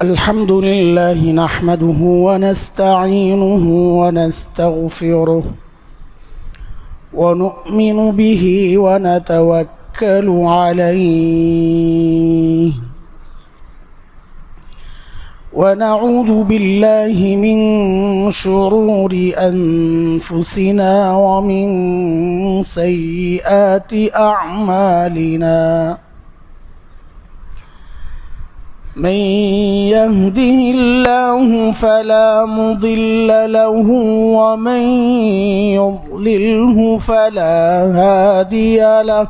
الحمد لله نحمده ونستعينه ونستغفره ونؤمن به ونتوكل عليه ونعوذ بالله من شرور أنفسنا ومن سيئات أعمالنا من يهده الله فلا مضل له ومن يضلله فلا هادي له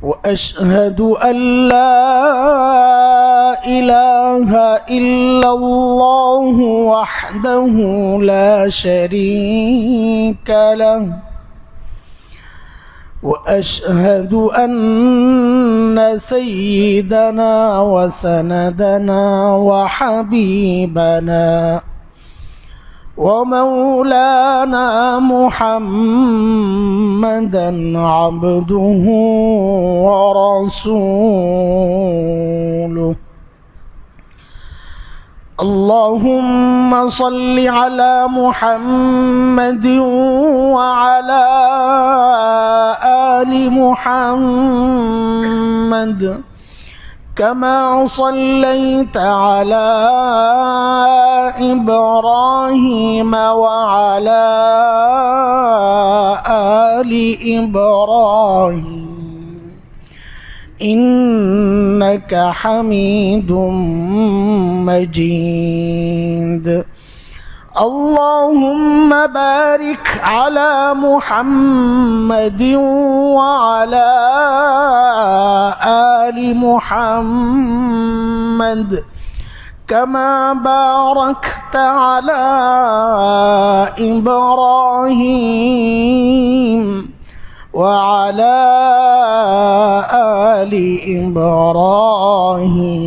وأشهد أن لا إله إلا الله وحده لا شريك له وأشهد أن سيدنا وسندنا وحبيبنا ومولانا محمدا عبده ورسوله اللهم صل على محمد وعلى آل محمد كما صليت على إبراهيم وعلى آل إبراهيم إنك حميد مجيد اللهم بارك على محمد وعلى آل محمد كما باركت على إبراهيم وعلى آل إبراهيم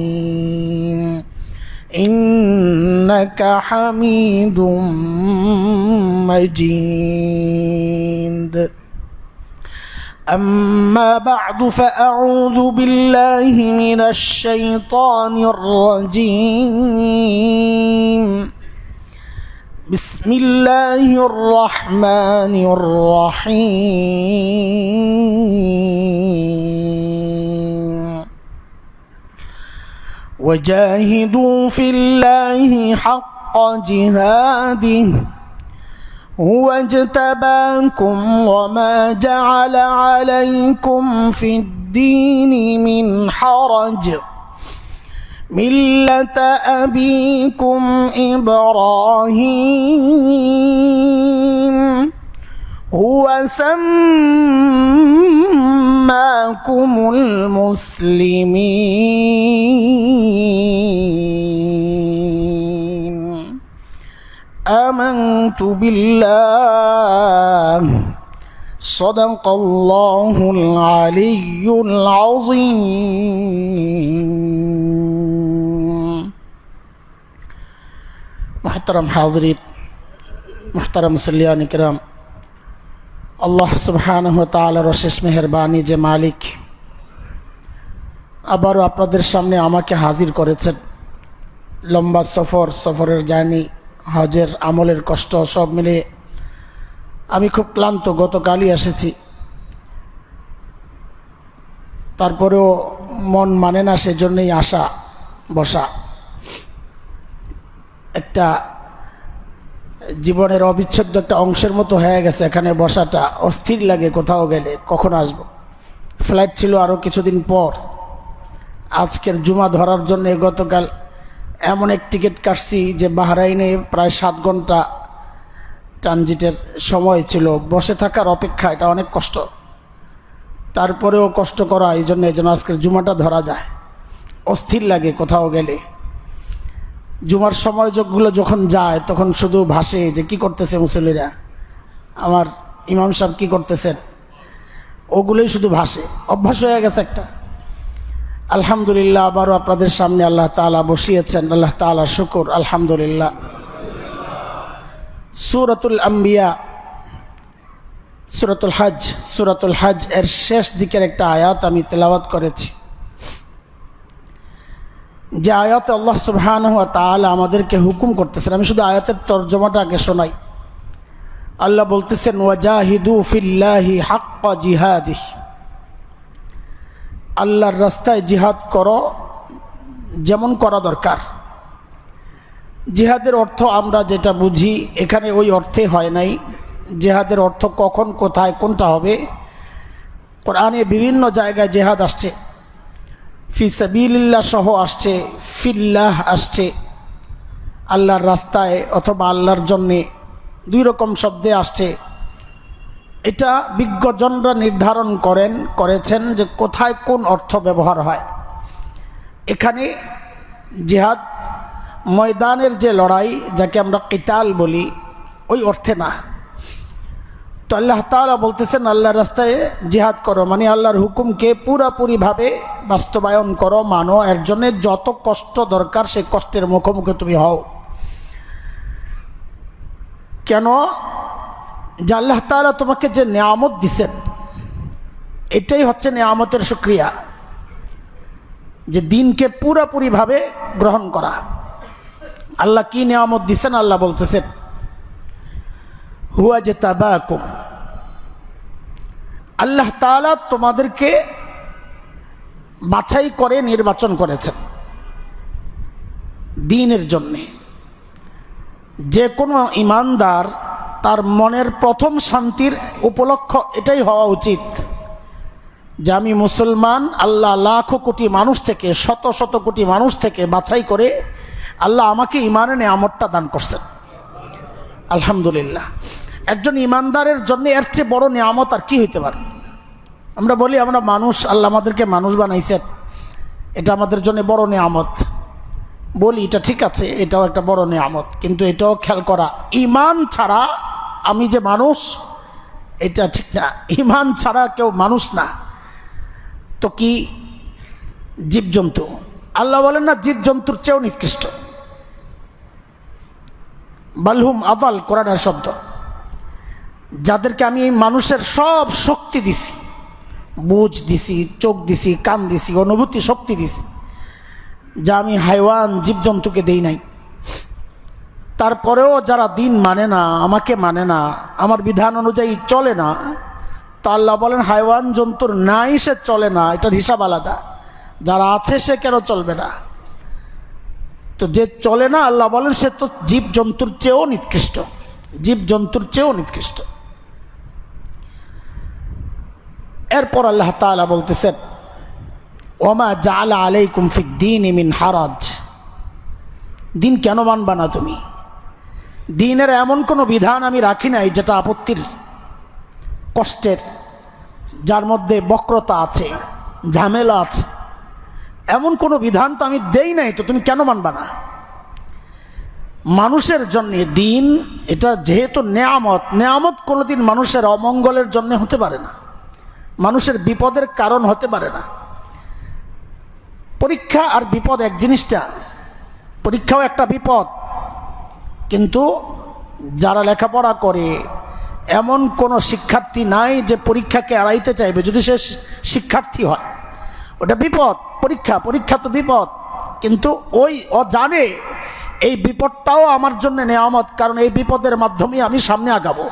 إنك حميد مجيد أما بعد فأعوذ بالله من الشيطان الرجيم بسم الله الرحمن الرحيم وجاهدوا في الله حق جهاده هو اجتباكم وما جعل عليكم في الدين من حرج ملة أبيكم إبراهيم هو سماكم المسلمين آمنت بالله صدق الله العلي العظيم محترم حاضرين محترم মুসল্লিয়ান কিরাম আল্লাহ সুবহানাহু ওয়া তাআলার অশেষ মেহেরবানি যে মালিক আবারও আপনাদের সামনে আমাকে হাজির করেছেন লম্বা সফরের জার্নি হজের আমলের কষ্ট সব মিলে আমি খুব ক্লান্ত গতকালই এসেছি তারপরেও মন মানে না সেজন্যই আসা বসা একটা জীবনের অবিচ্ছেদ্য একটা অংশের মতো হয়ে গেছে এখানে বসাটা অস্থির লাগে কোথাও গেলে কখন আসব ফ্লাইট ছিল আরও কিছুদিন পর আজকের জুমা ধরার জন্য গতকাল এমন এক টিকিট কাটছি যে বাহরাইনে প্রায় 7 ঘন্টা ট্রানজিটের সময় ছিল বসে থাকার অপেক্ষা এটা অনেক কষ্ট তারপরেও কষ্ট করা এই জন্য যেন আজকের জুমাটা ধরা যায় অস্থির লাগে কোথাও গেলে জুমার সময়গুলো যখন যায় তখন শুধু ভাসে যে কি করতেছে মুসল্লিরা আমার ইমাম সাহেব কি করতেছেন ওগুলোই শুধু ভাসে অভ্যাস হয়ে গেছে একটা আলহামদুলিল্লাহ আবারও আপনাদের সামনে আল্লাহ তাআলা বসিয়েছেন আল্লাহ তাআলার শুকর আলহামদুলিল্লাহ সূরাতুল আম্বিয়া সূরাতুল হজ এর শেষ দিকের একটা আয়াত আমি তেলাওয়াত করেছি। যে আয়াতে আল্লাহ সুবহানাহু ওয়া তাআলা আমাদেরকে হুকুম করতেছেন, আমি শুধু আয়াতের তর্জমাটা আগে শোনাই। আল্লাহ বলতেছেন ওয়াজাহিদু ফিল্লাহি হাক্কা জিহাদিহি, আল্লাহর রাস্তায় জিহাদ করো যেমন করা দরকার। জিহাদের অর্থ আমরা যেটা বুঝি এখানে ওই অর্থে হয় নাই। জিহাদের অর্থ কখন কোথায় কোনটা হবে, কোরআনে বিভিন্ন জায়গায় জিহাদ আসছে, ফি সাবিলিল্লাহ সহ আসছে, ফিল্লাহ আসছে, আল্লাহর রাস্তায় অথবা আল্লাহর জন্যে, দুই রকম শব্দে আসছে। এটা বিজ্ঞজনরা নির্ধারণ করেছেন যে কোথায় কোন অর্থ ব্যবহার হয়। এখানে জিহাদ ময়দানের যে লড়াই, যাকে আমরা কিতাল বলি, ওই অর্থে না। তো আল্লাহ তাআলা বলতেছেন আল্লাহর রাস্তায় জিহাদ করো, মানে আল্লাহর হুকুমকে পুরাপুরিভাবে বাস্তবায়ন করো, মানো। এর জন্যে যত কষ্ট দরকার সেই কষ্টের মুখোমুখি তুমি হও। কেন? যে আল্লাহ তাআলা তোমাকে যে নিয়ামত দিছেন, এটাই হচ্ছে নিয়ামতের শুকরিয়া, যে দিনকে পুরাপুরিভাবে গ্রহণ করা। আল্লাহ কি নিয়ামত দিছেন? আল্লাহ বলতেছেন হুয়া জতাবাকুম, আল্লাহ তাআলা তোমাদেরকে বাছাই করে নির্বাচন করেছেন দ্বীনের জন্যে। যে কোনো ঈমানদার তার মনের প্রথম শান্তির উপলক্ষ এটাই হওয়া উচিত যে আমি মুসলমান। আল্লাহ লাখো কোটি মানুষ থেকে, শত শত কোটি মানুষ থেকে বাছাই করে আল্লাহ আমাকে ঈমানের নিয়ামতটা দান করছেন, আলহামদুলিল্লাহ। একজন ঈমানদারের জন্য এর চেয়ে বড় নিয়ামত আর কি হইতে পারে? আমরা বলি আমরা মানুষ, আল্লাহ আমাদেরকে মানুষ বানাইছেন, এটা আমাদের জন্য বড় নিয়ামত। বলি এটা ঠিক আছে, এটাও একটা বড় নিয়ামত, কিন্তু এটাও খেয়াল করা, ঈমান ছাড়া আমি যে মানুষ এটা ঠিক না। ঈমান ছাড়া কেউ মানুষ না। তো কি জীবজন্তু? আল্লাহ বলেন না জীবজন্তুর চেয়েও নিকৃষ্ট, বালহুম আদাল, কোরআনের শব্দ। যাদেরকে আমি এই মানুষের সব শক্তি দিছি, বুঝ দিছি, চোখ দিছি, কান দিছি, অনুভূতি শক্তি দিছি, যা আমি হাইওয়ান জীবজন্তুকে দেই নাই। তারপরেও যারা দিন মানে না, আমাকে মানে না, আমার বিধান অনুযায়ী চলে না, তো আল্লাহ বলেন হাইওয়ান জন্তুর নাই সে চলে না, এটার হিসাব আলাদা। যারা আছে সে কেন চলবে না? তো যে চলে না, আল্লাহ বলেন সে তো জীবজন্তুর চেয়েও নিকৃষ্ট, জীবজন্তুর চেয়েও নিকৃষ্ট। এরপর আল্লাহ তাআলা বলতেছেন ওমা জাআলা আলাইকুম ফিদ্দীনি মিন হারাজ, দিন কেন মানবা না তুমি? দিনের এমন কোনো বিধান আমি রাখি নাই যেটা আপত্তির, কষ্টের, যার মধ্যে বক্রতা আছে, ঝামেলা আছে, এমন কোনো বিধান তো আমি দেই নাই, তো তুমি কেন মানবা না? মানুষের জন্য দিন এটা যেহেতু নেয়ামত, নেয়ামত কোনোদিন মানুষের অমঙ্গলের জন্য হতে পারে না, মানুষের বিপদের কারণ হতে পারে না। পরীক্ষা আর বিপদ এক জিনিসটা, পরীক্ষাও একটা বিপদ, কিন্তু যারা লেখাপড়া করে এমন কোনো শিক্ষার্থী নাই যে পরীক্ষাকে এড়াইতে চাইবে যদি সে শিক্ষার্থী হয়। ওটা বিপদ, পরীক্ষা, পরীক্ষা তো বিপদ, কিন্তু ও জানে এই বিপদটাও আমার জন্য নেয়ামত, কারণ এই বিপদের মাধ্যমে আমি সামনে আগাবো।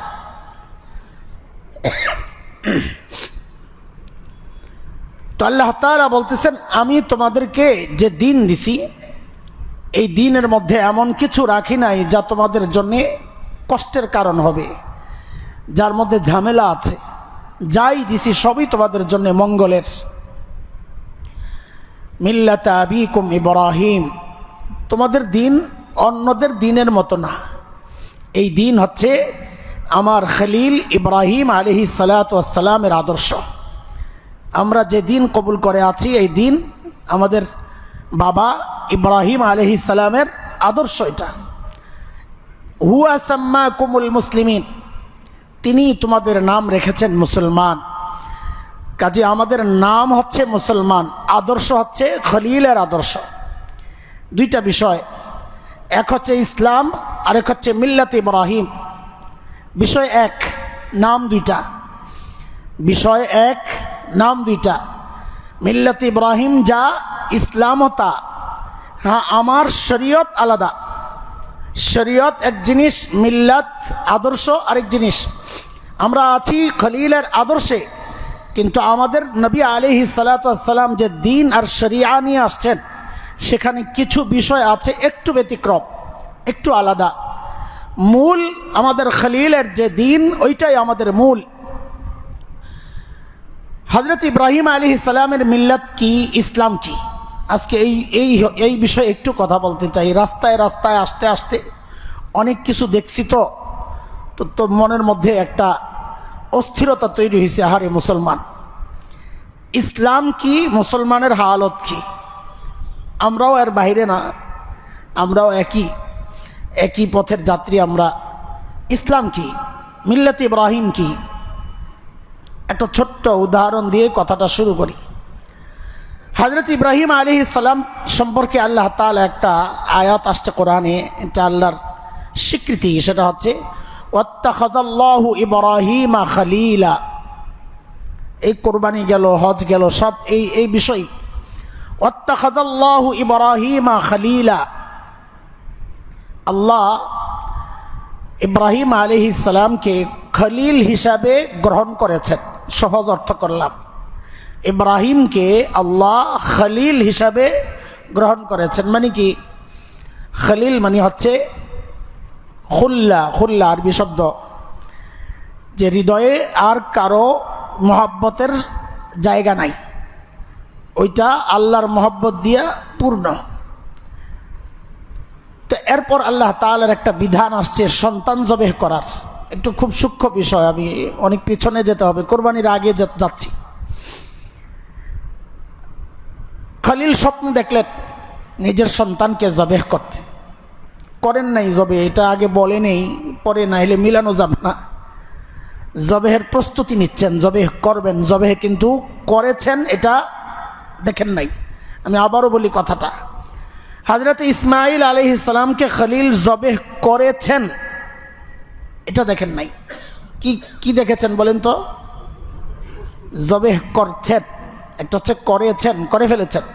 তো আল্লাহ তাআলা বলতেছেন আমি তোমাদেরকে যে দিন দিছি, এই দিনের মধ্যে এমন কিছু রাখি নাই যা তোমাদের জন্য কষ্টের কারণ হবে, যার মধ্যে ঝামেলা আছে। যাই দিছি সবই তোমাদের জন্য মঙ্গলের। মিল্লাতা আবিকুম ইব্রাহিম, তোমাদের দিন অন্যদের দিনের মতো না। এই দিন হচ্ছে আমার খলিল ইব্রাহিম আলাইহিস সালাতু ওয়াস সালামের আদর্শ। আমরা যে দিন কবুল করে আছি, এই দিন আমাদের বাবা ইব্রাহিম আলাইহিস সালামের আদর্শ। এটা হুয়া সাম্মাকুমুল মুসলিমিন, তিনি তোমাদের নাম রেখেছেন মুসলমান। কাজে আমাদের নাম হচ্ছে মুসলমান, আদর্শ হচ্ছে খলিলের আদর্শ। দুইটা বিষয়, এক হচ্ছে ইসলাম, আরেক হচ্ছে মিল্লাত ইব্রাহিম। বিষয় এক, নাম দুইটা। বিষয় এক, নাম দুইটা। মিল্লাত ইব্রাহিম যা, ইসলামও তা। হ্যাঁ, আমার শরীয়ত আলাদা। শরীয়ত এক জিনিস, মিল্লাত আদর্শ আরেক জিনিস। আমরা আছি খলিলের আদর্শে, কিন্তু আমাদের নবী আলাইহিস সালাতু ওয়াস সালাম যে দিন আর শরিয়া নিয়ে আসছেন, সেখানে কিছু বিষয় আছে একটু ব্যতিক্রম, একটু আলাদা। মূল আমাদের খলিলের যে দিন, ওইটাই আমাদের মূল। হযরত ইব্রাহিম আলাইহিস সালামের মিল্লাত কি, ইসলাম কি, আজকে এই বিষয়ে একটু কথা বলতে চাই। রাস্তায় রাস্তায় আসতে আসতে অনেক কিছু দেখছি, তো মনের মধ্যে একটা অস্থিরতা তৈরি হয়েছে। আহারে মুসলমান, ইসলাম কি, মুসলমানের হালত কি? আমরাও এর বাইরে না, আমরাও একই পথের যাত্রী। আমরা ইসলাম কি, মিল্লাত ইব্রাহিম কি, একটা ছোট্ট উদাহরণ দিয়ে কথাটা শুরু করি। হযরত ইব্রাহিম আলাইহিস সালাম সম্পর্কে আল্লাহ তাআলা একটা আয়াত আসছে কোরআনে, এটা আল্লাহর স্বীকৃতি। সেটা হচ্ছে ওয়াত্তাখাযাল্লাহু ইব্রাহিমা খলিলা। এই কোরবানি গেল, হজ গেল, সব এই বিষয়। ওয়াত্তাখাযাল্লাহু ইব্রাহিমা খলিলা, আল্লাহ ইব্রাহিম আলাইহিস সালামকে খলিল হিসাবে গ্রহণ করেছেন। সহজ অর্থ করলাম, ইব্রাহিমকে আল্লাহ খলিল হিসাবে গ্রহণ করেছেন। মানে কি? খলিল মানে হচ্ছে খুল্লা। খুল্লা আরবি শব্দ, যে হৃদয়ে আর কারো মহব্বতের জায়গা নাই, ওইটা আল্লাহর মহব্বত দিয়া পূর্ণ। তো এরপর আল্লাহ তাআলার একটা বিধান আসছে সন্তান জবেহ করার। একটু খুব সূক্ষ্ম বিষয়, আমি অনেক পিছনে যেতে হবে, কোরবানির আগে যাচ্ছি। খলিল স্বপ্ন দেখলেন নিজের সন্তানকে জবেহ করতে, করেন নাই জবে, এটা আগে বলে নেই, পরে না হলে মিলানো যাবে না। জবেহের প্রস্তুতি নিচ্ছেন, জবেহ করবেন, জবেহ কিন্তু করেছেন এটা দেখেন নাই। আমি আবারও বলি কথাটা, হযরত ইসমাঈল আলাইহিস সালামকে খলিল জবেহ করেছেন এটা দেখেন নাই। কি দেখেছেন বলেন তো? জবেহ করছেন। একটা হচ্ছে করেছেন, করে ফেলেছেন,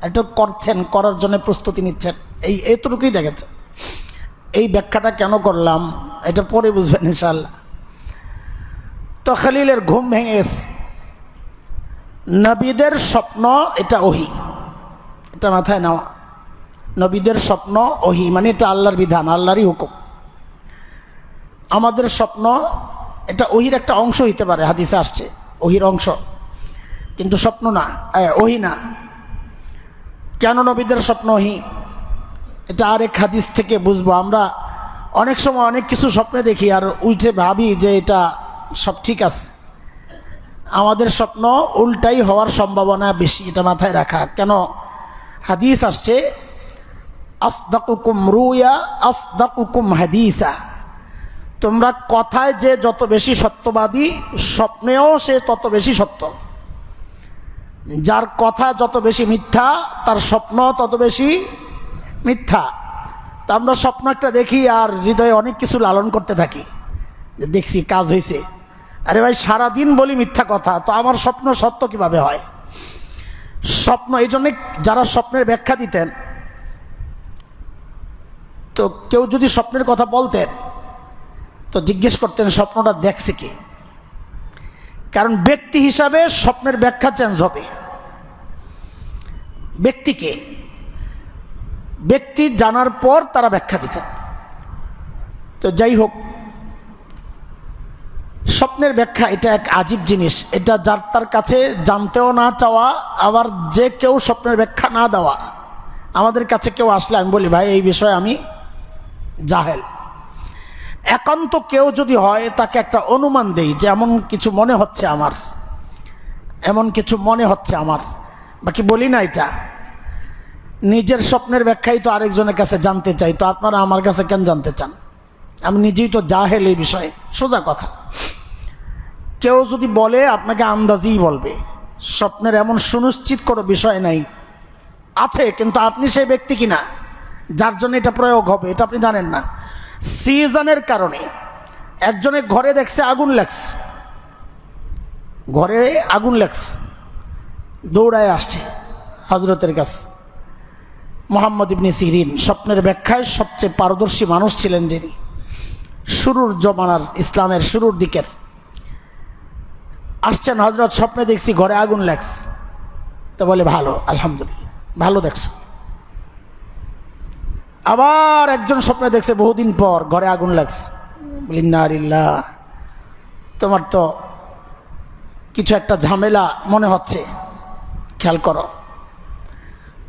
একটা করছেন, করার জন্য প্রস্তুতি নিচ্ছেন, এইটুকুই দেখেছেন। এই ব্যাখ্যাটা কেন করলাম এটা পরে বুঝবেন ইনশাআল্লাহ। তো খলিলের ঘুম ভেঙে গেছে। নবীদের স্বপ্ন এটা ওহী, এটা মাথায় নেওয়া। নবীদের স্বপ্ন ওহী মানে এটা আল্লাহর বিধান, আল্লাহরই হুকুম। আমাদের স্বপ্ন এটা ওহীর একটা অংশ হইতে পারে, হাদিসে আসছে ওহীর অংশ, কিন্তু স্বপ্ন না, ওহী না। কেন নবীদের স্বপ্ন ওহী, এটা আরেক হাদিস থেকে বুঝবো। আমরা অনেক সময় অনেক কিছু স্বপ্নে দেখি আর উঠে ভাবি যে এটা সব ঠিক আছে। আমাদের স্বপ্ন উল্টাই হওয়ার সম্ভাবনা বেশি, এটা মাথায় রাখা। কেন? হাদিস আসছে আসদাকুকুম রুয়া আসদাকুকুম হাদিসা। তোমরা কথায় যে যত বেশি সত্যবাদী, স্বপ্নেও সে তত বেশি সত্য। যার কথা যত বেশি মিথ্যা, তার স্বপ্ন তত বেশি মিথ্যা। তা আমরা স্বপ্ন একটা দেখি আর হৃদয়ে অনেক কিছু লালন করতে থাকি, যে দেখছি কাজ হয়েছে। আরে ভাই, সারাদিন বলি মিথ্যা কথা, তো আমার স্বপ্ন সত্য কিভাবে হয়? স্বপ্ন এই জন্যে যারা স্বপ্নের ব্যাখ্যা দিতেন, তো কেউ যদি স্বপ্নের কথা বলতেন তো জিজ্ঞেস করতেন স্বপ্নটা দেখছে কি। কারণ ব্যক্তি হিসাবে স্বপ্নের ব্যাখ্যা চেঞ্জ হবে। ব্যক্তি জানার পর তারা ব্যাখ্যা দিতেন। তো যাই হোক, স্বপ্নের ব্যাখ্যা এটা এক আজীব জিনিস। এটা যার তার কাছে জানতেও না চাওয়া, আবার যে কেউ স্বপ্নের ব্যাখ্যা না দেওয়া। আমাদের কাছে কেউ আসলে আমি বলি, ভাই এই বিষয়ে আমি জাহেল। একান্ত কেউ যদি হয়, তাকে একটা অনুমান দেই যে এমন কিছু মনে হচ্ছে আমার, এমন কিছু মনে হচ্ছে আমার, বাকি বলি না। এটা নিজের স্বপ্নের ব্যাখ্যাই তো আরেকজনের কাছে জানতে চাই, তো আপনারা আমার কাছে কেন জানতে চান? আমি নিজেই তো জাহেল এই বিষয়ে, সোজা কথা। কেউ যদি বলে আপনাকে আন্দাজেই বলবে, স্বপ্নের এমন সুনিশ্চিত কোনো বিষয় নাই, আছে কিন্তু আপনি সেই ব্যক্তি কিনা যার জন্য এটা প্রয়োগ হবে এটা আপনি জানেন না। সিজনের কারণে একজনে ঘরে দেখছে আগুন লাগছে, ঘরে আগুন লাগছে, দৌড়ায় আসছে হযরতের কাছে। মুহাম্মদ ইবনে সিরিন স্বপ্নের ব্যাখ্যায় সবচেয়ে পারদর্শী মানুষ ছিলেন যিনি, শুরুর জমানার ইসলামের শুরুর দিকের। আসছেন, হযরত স্বপ্নে দেখছি ঘরে আগুন লাগছে। তো বলে ভালো, আলহামদুলিল্লাহ ভালো দেখছো। আবার একজন স্বপ্নে দেখছে বহুদিন পর ঘরে আগুন লাগছে। বলি ইন্নালিল্লাহ, তোমার তো কিছু একটা ঝামেলা মনে হচ্ছে, খেয়াল করো।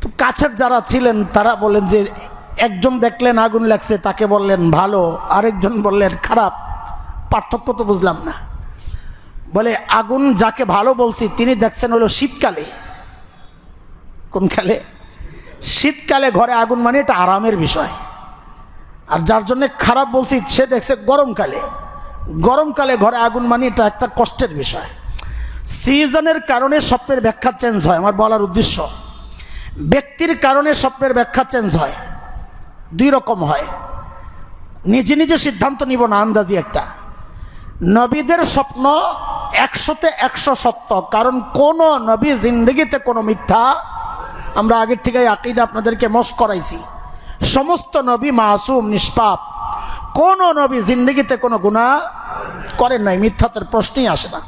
তো কাছের যারা ছিলেন তারা বলেন যে একজন দেখলেন আগুন লাগছে, তাকে বললেন ভালো, আরেকজন বললেন খারাপ, পার্থক্য তো বুঝলাম না। বলে আগুন যাকে ভালো বলছি তিনি দেখছেন হলো শীতকালে। কোন কালে? শীতকালে ঘরে আগুন মানে এটা আরামের বিষয়। আর যার জন্য খারাপ বলছি সে দেখছে গরমকালে। গরমকালে ঘরে আগুন মানে এটা একটা কষ্টের বিষয়। সিজনের কারণে স্বপ্নের ব্যাখ্যা চেঞ্জ হয়। আমার বলার উদ্দেশ্য, ব্যক্তির কারণে স্বপ্নের ব্যাখ্যা চেঞ্জ হয়, দুই রকম হয়। নিজে নিজে সিদ্ধান্ত নিব না, আন্দাজি একটা। নবীদের স্বপ্ন 100তে 100 সত্য, কারণ কোন নবী জিন্দগিতে কোনো মিথ্যা, আমরা আগের থেকে আকীদা আপনাদেরকে মশ করাইছি, সমস্ত নবী মাসুম নিষ্পাপ, কোন নবী জিন্দগিতে কোনো গুনাহ করেন নাই, মিথ্যাতের প্রশ্নই আসে না।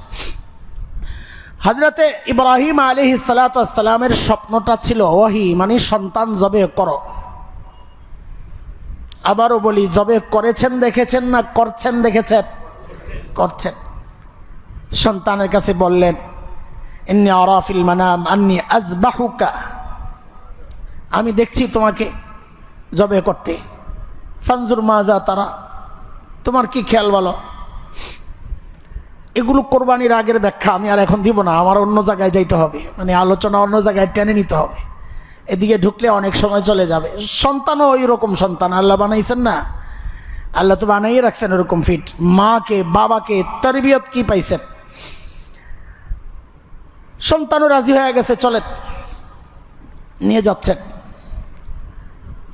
হযরতে ইব্রাহিম আলাইহিস সালাতু ওয়াস সালামের স্বপ্নটা ছিল ওহী, মানে সন্তান জবে করো। আবারও বলি, জবে করেছেন দেখেছেন না করছেন দেখেছেন? করছেন। সন্তানের কাছে বললেন ইন্নী আরা ফিল মানাম আন্নী আযবাহুকা, আমি দেখছি তোমাকে জবে করতে, ফানজুর মাজা তারা, তোমার কি খেয়াল বলো। এগুলো কোরবানির আগের ব্যাখ্যা, আমি আর এখন দিব না, আমার অন্য জায়গায় যাইতে হবে, মানে আলোচনা অন্য জায়গায় টেনে নিতে হবে। এদিকে ঢুকলে অনেক সময় চলে যাবে। সন্তানও ওই রকম সন্তান আল্লাহ বানাইছেন না, আল্লাহ তো বানাইয়ে রাখছেন এরকম ফিট। মাকে বাবাকে তরবিয়ত কি পাইছেন। সন্তানও রাজি হয়ে গেছে, চলেন নিয়ে যাচ্ছেন।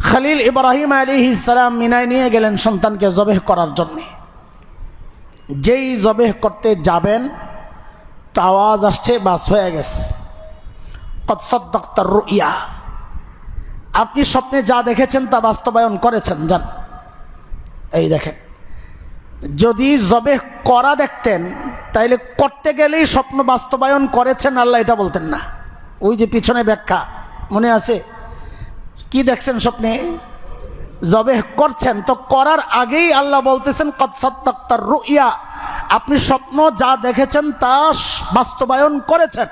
খলিল ইব্রাহিম আলাইহিস সালাম মিনায় নিয়ে গেলেন সন্তানকে জবেহ করার জন্য। যেই জবেহ করতে যাবেন তো আওয়াজ আসছে, বাস হয়ে গেছে, কদ সাদ্দাকতার রুইয়া, আপনি স্বপ্নে যা দেখেছেন তা বাস্তবায়ন করেছেন, যান। এই দেখেন, যদি জবেহ করা দেখতেন তাইলে করতে গেলেই স্বপ্ন বাস্তবায়ন করেছেন আল্লাহ এটা বলতেন না। ওই যে পিছনে ব্যাখ্যা মনে আছে, কি দেখছেন স্বপ্নে? জবেহ করছেন, তো করার আগেই আল্লাহ বলতেছেন কদ সাদ্দাকতার রুইয়া, আপনি স্বপ্ন যা দেখেছেন তা বাস্তবায়ন করেছেন।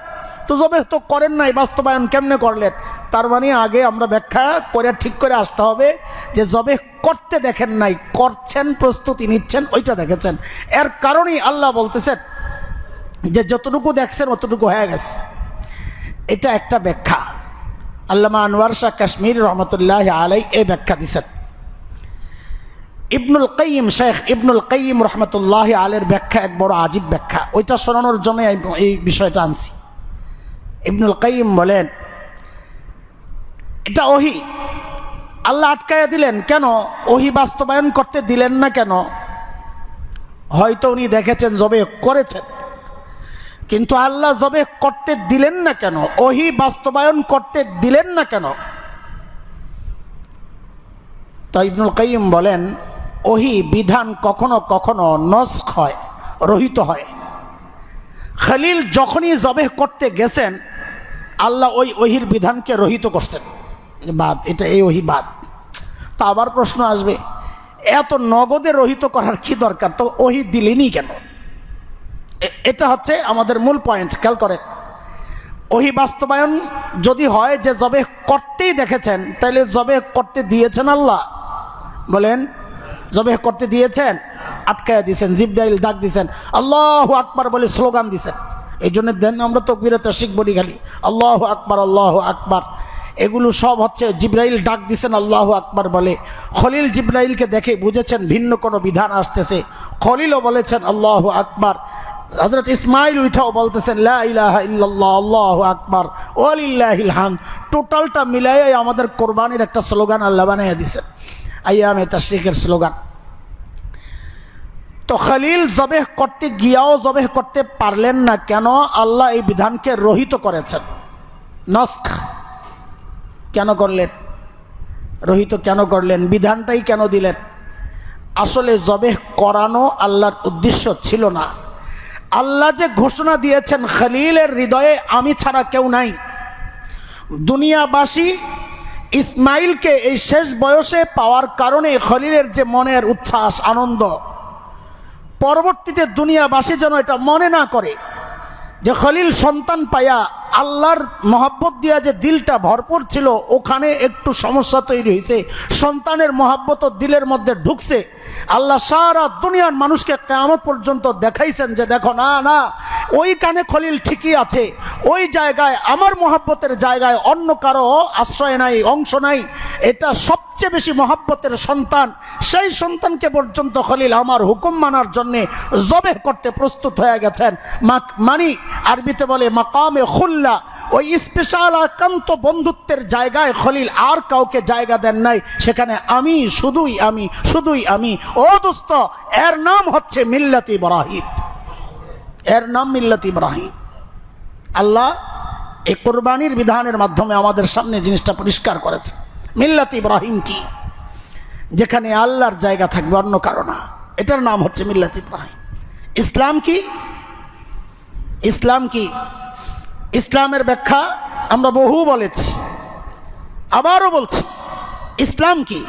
তো জবেহ তো করেন নাই, বাস্তবায়ন কেমনে করলেন? তার মানে আগে আমরা ব্যাখ্যা করে ঠিক করে আসতে হবে যে জবেহ করতে দেখেন নাই, করছেন, প্রস্তুতি নিচ্ছেন, ওইটা দেখেছেন। এর কারণেই আল্লাহ বলতেছেন যে যতটুকু দেখছেন অতটুকু হয়ে গেছে। এটা একটা ব্যাখ্যা। আল্লামা আনোয়ার শাহ কাশ্মীর রহমতুল্লাহ আলাই এই ব্যাখ্যা দিচ্ছেন। ইবনুল কাইয়িম, শেখ ইবনুল কাইয়িম রহমতুল্লাহ আলের ব্যাখ্যা এক বড় আজীব ব্যাখ্যা, ওইটা শোনানোর জন্য এই বিষয়টা আনছি। ইবনুল কাইয়িম বলেন এটা ওহী, আল্লাহ আটকায়া দিলেন কেন? ওহী বাস্তবায়ন করতে দিলেন না কেন? হয়তো উনি দেখেছেন জবে করেছেন, কিন্তু আল্লাহ জবে করতে দিলেন না কেন? ওহী বাস্তবায়ন করতে দিলেন না কেন? তো ইবনুল কাইয়িম বলেন ওহী বিধান কখনো কখনো নস্খ হয়, রহিত হয়। খলিল যখনই জবেহ করতে গেছেন আল্লাহ ওই ওহির বিধানকে রহিত করছেন, বাদ, এটা এই ওহী বাদ। তো আবার প্রশ্ন আসবে, এত নগদে রহিত করার কি দরকার? তো ওহী দিলেনই কেন? এটা হচ্ছে আমাদের মূল পয়েন্ট, খেয়াল করেন। ওহী বাস্তবায়ন যদি হয় যে জবেহ করতেই দেখেছেন, তাহলে জবেহ করতে দিয়েছেন আল্লাহ? বলেন, জবেহ করতে দিয়েছেন? আটকায়া দিয়েছেন, জিবরাইল ডাক দিয়েছেন, আল্লাহু আকবার বলে স্লোগান দিয়েছেন। এই জন্য দেন আমরা তাকবীরে তাশরিক বলি খালি আল্লাহু আকবার আল্লাহু আকবার, এগুলো সব হচ্ছে জিবরাইল ডাক দিয়েছেন আল্লাহু আকবার বলে। খলিল জিবরাইলকে দেখে বুঝেছেন ভিন্ন কোনো বিধান আসতেছে, খলিলও বলেছেন আল্লাহু আকবার। হযরত ইসমাইল উঠাও বলতেছেন লা ইলাহা ইল্লাল্লাহ আল্লাহু আকবার ওয়ালিল্লাহিল হামদ। টোটালটা মিলাই আমাদের কোরবানির একটা স্লোগান আল্লাহ বানিয়ে দিয়েছেন, আইয়ামে তাশরিকের স্লোগান। তো খলিল জবেহ করতে গিয়াও জবেহ করতে পারলেন না কেন? আল্লাহ এই বিধানকে রহিত করেছেন, নস্খ কেন করলেন? রহিত কেন করলেন, বিধানটাই কেন দিলেন? আসলে জবেহ করানো আল্লাহর উদ্দেশ্য ছিল না। আল্লাহ যে ঘোষণা দিয়েছেন খলিলের হৃদয়ে আমি ছাড়া কেউ নাই, দুনিয়াবাসী ইসমাইলকে এই শেষ বয়সে পাওয়ার কারণে খলিলের যে মনের উচ্ছ্বাস আনন্দ, পরবর্তীতে দুনিয়াবাসী যেন এটা মনে না করে যে খলিল সন্তান পায়া আল্লাহর মহাব্বত দিয়া যে দিলটা ভরপুর ছিল ওখানে একটু সমস্যা তৈরি হয়েছে, সন্তানের মহাব্বত দিলের মধ্যে ঢুকছে। আল্লাহ সারা দুনিয়ার মানুষকে কিয়ামত পর্যন্ত দেখাইছেন যে দেখো না না, ওইখানে খলিল ঠিকই আছে, ওই জায়গায় আমার মহাব্বতের জায়গায় অন্য কারো আশ্রয় নাই, অংশ নাই, এটা সবচেয়ে বেশি মহাব্বতের সন্তান, সেই সন্তানকে পর্যন্ত খলিল আমার হুকুম মানার জন্যে জবেহ করতে প্রস্তুত হয়ে গেছেন। মানি আরবিতে বলে মাকামে খুল্লা, ওই স্পেশাল একান্ত বন্ধুত্বের জায়গায় খলিল আর কাউকে জায়গা দেন নাই, সেখানে আমি শুধুই আমি, শুধুই আমি। ও দোস্ত, এর নাম হচ্ছে মিল্লাত ইব্রাহিম, এর নাম মিল্লাত ইব্রাহিম। আল্লাহ এই কুরবানির বিধানের মাধ্যমে আমাদের সামনে জিনিসটা পরিষ্কার করেছে। মিল্লাত ইব্রাহিম কি? যেখানে আল্লাহর জায়গা থাকবে অন্য কারো না, এটার নাম হচ্ছে মিল্লাত ইব্রাহিম। ইসলাম কি? ইসলাম কি? ইসলামের ব্যাখ্যা আমরা বহু বলেছি, আবারও বলছি। ইসলাম কি?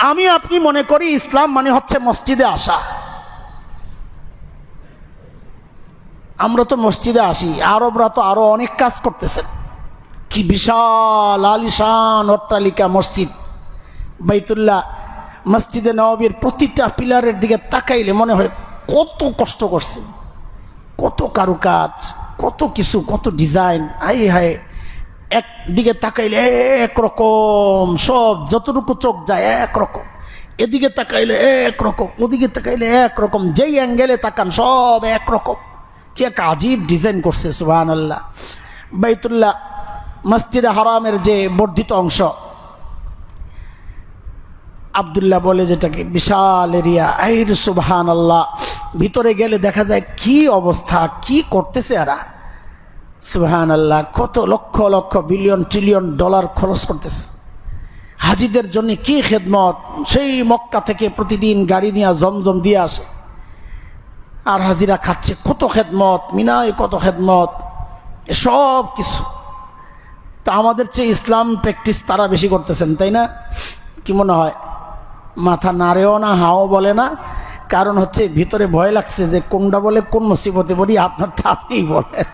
আমি আপনি মনে করি ইসলাম মানে হচ্ছে মসজিদে আসা। আমরা তো মসজিদে আসি, আরবরা তো আরো অনেক কাজ করতেছেন। কি বিশাল আলিশান অট্টালিকা মসজিদ বাইতুল্লাহ, মসজিদে নববীর প্রতিটা পিলারের দিকে তাকাইলে মনে হয় কত কষ্ট করছে, কত কারুকাজ, কত কিছু, কত ডিজাইন। হাই হায়, একদিকে তাকাইলে একরকম, সব যতটুকু চোখ যায় একরকম, এদিকে তাকাইলে একরকম, ওদিকে তাকাইলে একরকম, যেই অ্যাঙ্গেলে তাকান সব একরকম। কি এক আজীব ডিজাইন করছে, সুবহানাল্লাহ। বাইতুল্লাহ মসজিদে হারামের যে বর্ধিত অংশ, আব্দুল্লাহ বলে যেটাকে, বিশাল এরিয়া, আইর সুবহানাল্লাহ। ভিতরে গেলে দেখা যায় কি অবস্থা, কি করতেছে এরা, সুবহানাল্লাহ। কত lakh lakh billion trillion dollar খরচ করতেছে হাজিদের জন্য, কি খেদমত। সেই মক্কা থেকে প্রতিদিন গাড়ি নিয়ে জমজম দিয়ে আসে, আর হাজিরা খাচ্ছে, কত খেদমত, মিনায় কত খেদমত, সব কিছু। তা আমাদের চেয়ে ইসলাম প্র্যাকটিস তারা বেশি করতেছেন, তাই না? কি মনে হয়? মাথা নাড়েও না, হাও বলে না, কারণ হচ্ছে ভিতরে ভয় লাগছে যে কোনটা বলে কোন মুসিবতে পড়ি, আপনারটা আপনিই বলেন।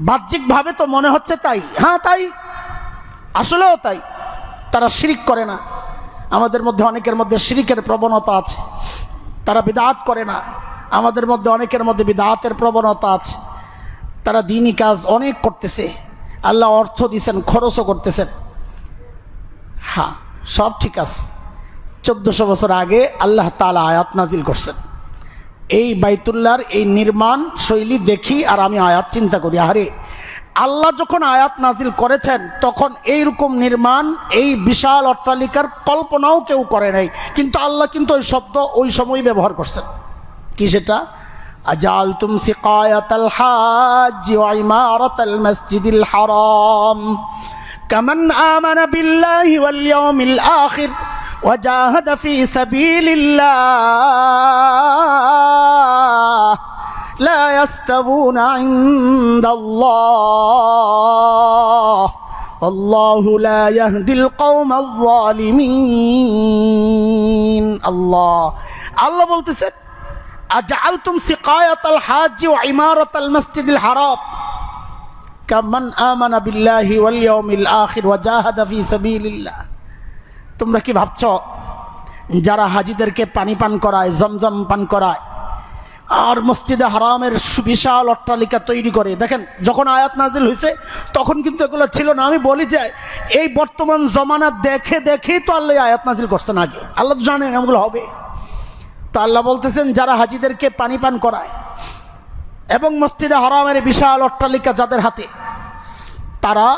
বাহ্যিকভাবে তো মনে হচ্ছে তাই, হ্যাঁ তাই, আসলেও তাই। তারা শিরিক করে না, আমাদের মধ্যে অনেকের মধ্যে শিরিকের প্রবণতা আছে। তারা বিদআত করে না, আমাদের মধ্যে অনেকের মধ্যে বিদআতের প্রবণতা আছে। তারা দ্বীনি কাজ অনেক করতেছে, আল্লাহ অর্থ দিয়েছেন, খরচও করতেছেন, হ্যাঁ সব ঠিক আছে। 1400 বছর আগে আল্লাহ তাআলা আয়াত নাজিল করছেন। এই বাইতুল্লাহর এই নির্মাণ শৈলী দেখি আর আমি আয়াত চিন্তা করি, আরে আল্লাহ যখন আয়াত নাজিল করেছেন তখন এইরকম নির্মাণ, এই বিশাল অট্টালিকার কল্পনাও কেউ করে নাই, কিন্তু আল্লাহ কিন্তু ওই শব্দ ওই সময় ব্যবহার করছেন। কি সেটা? আজালতুম সিকায়াতাল হাজ্জ ওয়া ইমারাতাল মসজিদিল হারাম কামান আমানা বিল্লাহি ওয়াল ইয়াউমিল আখির ওয়া জাহাদা ফি সাবিলিল্লাহ لا يستوون عند الله والله لا يهدي القوم الظالمين। আল্লাহ বলতেছেন আজআলতুম সিকায়াতাল হাজ্জ ওয়া ইমারাতাল মসজিদিল হারাম কামান আমানা বিল্লাহি ওয়াল ইয়াউমিল আখির ওয়া জাহাদা ফি সাবিলিল্লাহ। তোমরা কি ভাবছো যারা হাজিদেরকে পানি পান করায়, জমজম পান করায়, আর মসজিদে হারামের বিশাল অট্টালিকা তৈরি করে, দেখেন যখন আয়াত নাজিল হয়েছে তখন কিন্তু এগুলো ছিল না। আমি বলি যে এই বর্তমান জমানা দেখে দেখেই তো আল্লাহ আয়াত নাজিল করছেন, আগে আল্লাহ তো জানেন এগুলো হবে। তো আল্লাহ বলতেছেন যারা হাজিদেরকে পানি পান করায় এবং মসজিদে হারামের বিশাল অট্টালিকা যাদের হাতে, তারা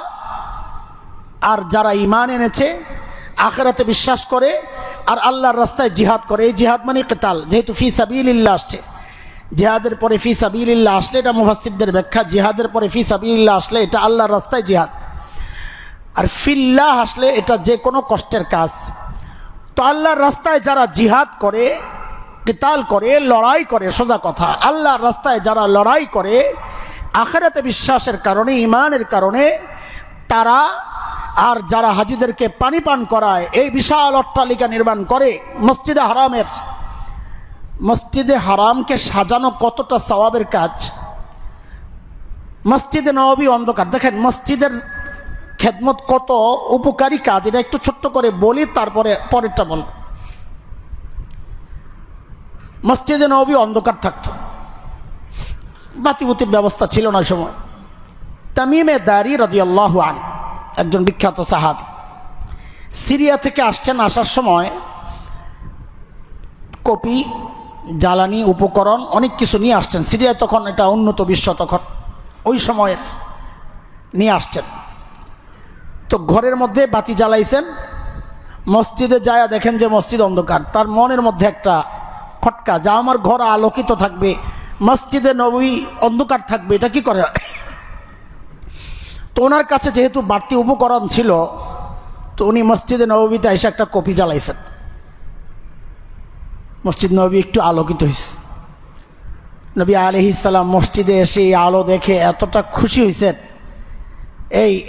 আর যারা ঈমান এনেছে, আখিরাতে বিশ্বাস করে, আর আল্লাহর রাস্তায় জিহাদ করে। এই জিহাদ মানে কিতাল, যেহেতু ফি সাবিলিল্লাহ আসছে, জিহাদের পরে ফি সাবিলিল্লাহ আসলে এটা মুফাসসিরদের ব্যাখ্যা, জিহাদের পরে ফি সাবিলিল্লাহ আসলে এটা আল্লাহর রাস্তায় জিহাদ। আর ফিল্লাহ আসলে এটা যে কোনো কষ্টের কাজ। তো আল্লাহর রাস্তায় যারা জিহাদ করে, কিতাল করে, লড়াই করে, সোজা কথা, আল্লাহর রাস্তায় যারা লড়াই করে আখিরাতে বিশ্বাসের কারণে, ইমানের কারণে, তারা আর যারা হাজিদেরকে পানি পান করায়, এই বিশাল অট্টালিকা নির্মাণ করে মসজিদে হারামের, মসজিদে হারামকে সাজানো কতটা সওয়াবের কাজ। মসজিদে নববী অন্ধকার, দেখেন মসজিদের খেদমত কত উপকারী কাজ, এটা একটু ছোট্ট করে বলি, তারপরে পরেরটা বলব। মসজিদে নববী অন্ধকার থাকতো, বাতিবুতির ব্যবস্থা ছিল না সময়। তামিমে দারি রাদিয়াল্লাহু আনহু একজন বিখ্যাত সাহাবী, সিরিয়া থেকে আসছেন। আসার সময় কপি, জ্বালানি, উপকরণ অনেক কিছু নিয়ে আসছেন। সিরিয়া তখন এটা উন্নত বিশ্ব, তখন ওই সময়ের নিয়ে আসছেন। তো ঘরের মধ্যে বাতি জ্বালাইছেন, মসজিদে যায় দেখেন যে মসজিদ অন্ধকার। তার মনের মধ্যে একটা খটকা, যা আমার ঘর আলোকিত থাকবে, মসজিদে নববী অন্ধকার থাকবে, এটা কি করে? তো ওনার কাছে যেহেতু বাড়তি উপকরণ ছিল, তো উনি মসজিদে নববীতে এসে একটা কপি জ্বালাইছেন। মসজিদ নববী একটু আলোকিত হয়েছে। নবী আলাইহিস সালাম মসজিদে এসে এই আলো দেখে এতটা খুশি হয়েছেন,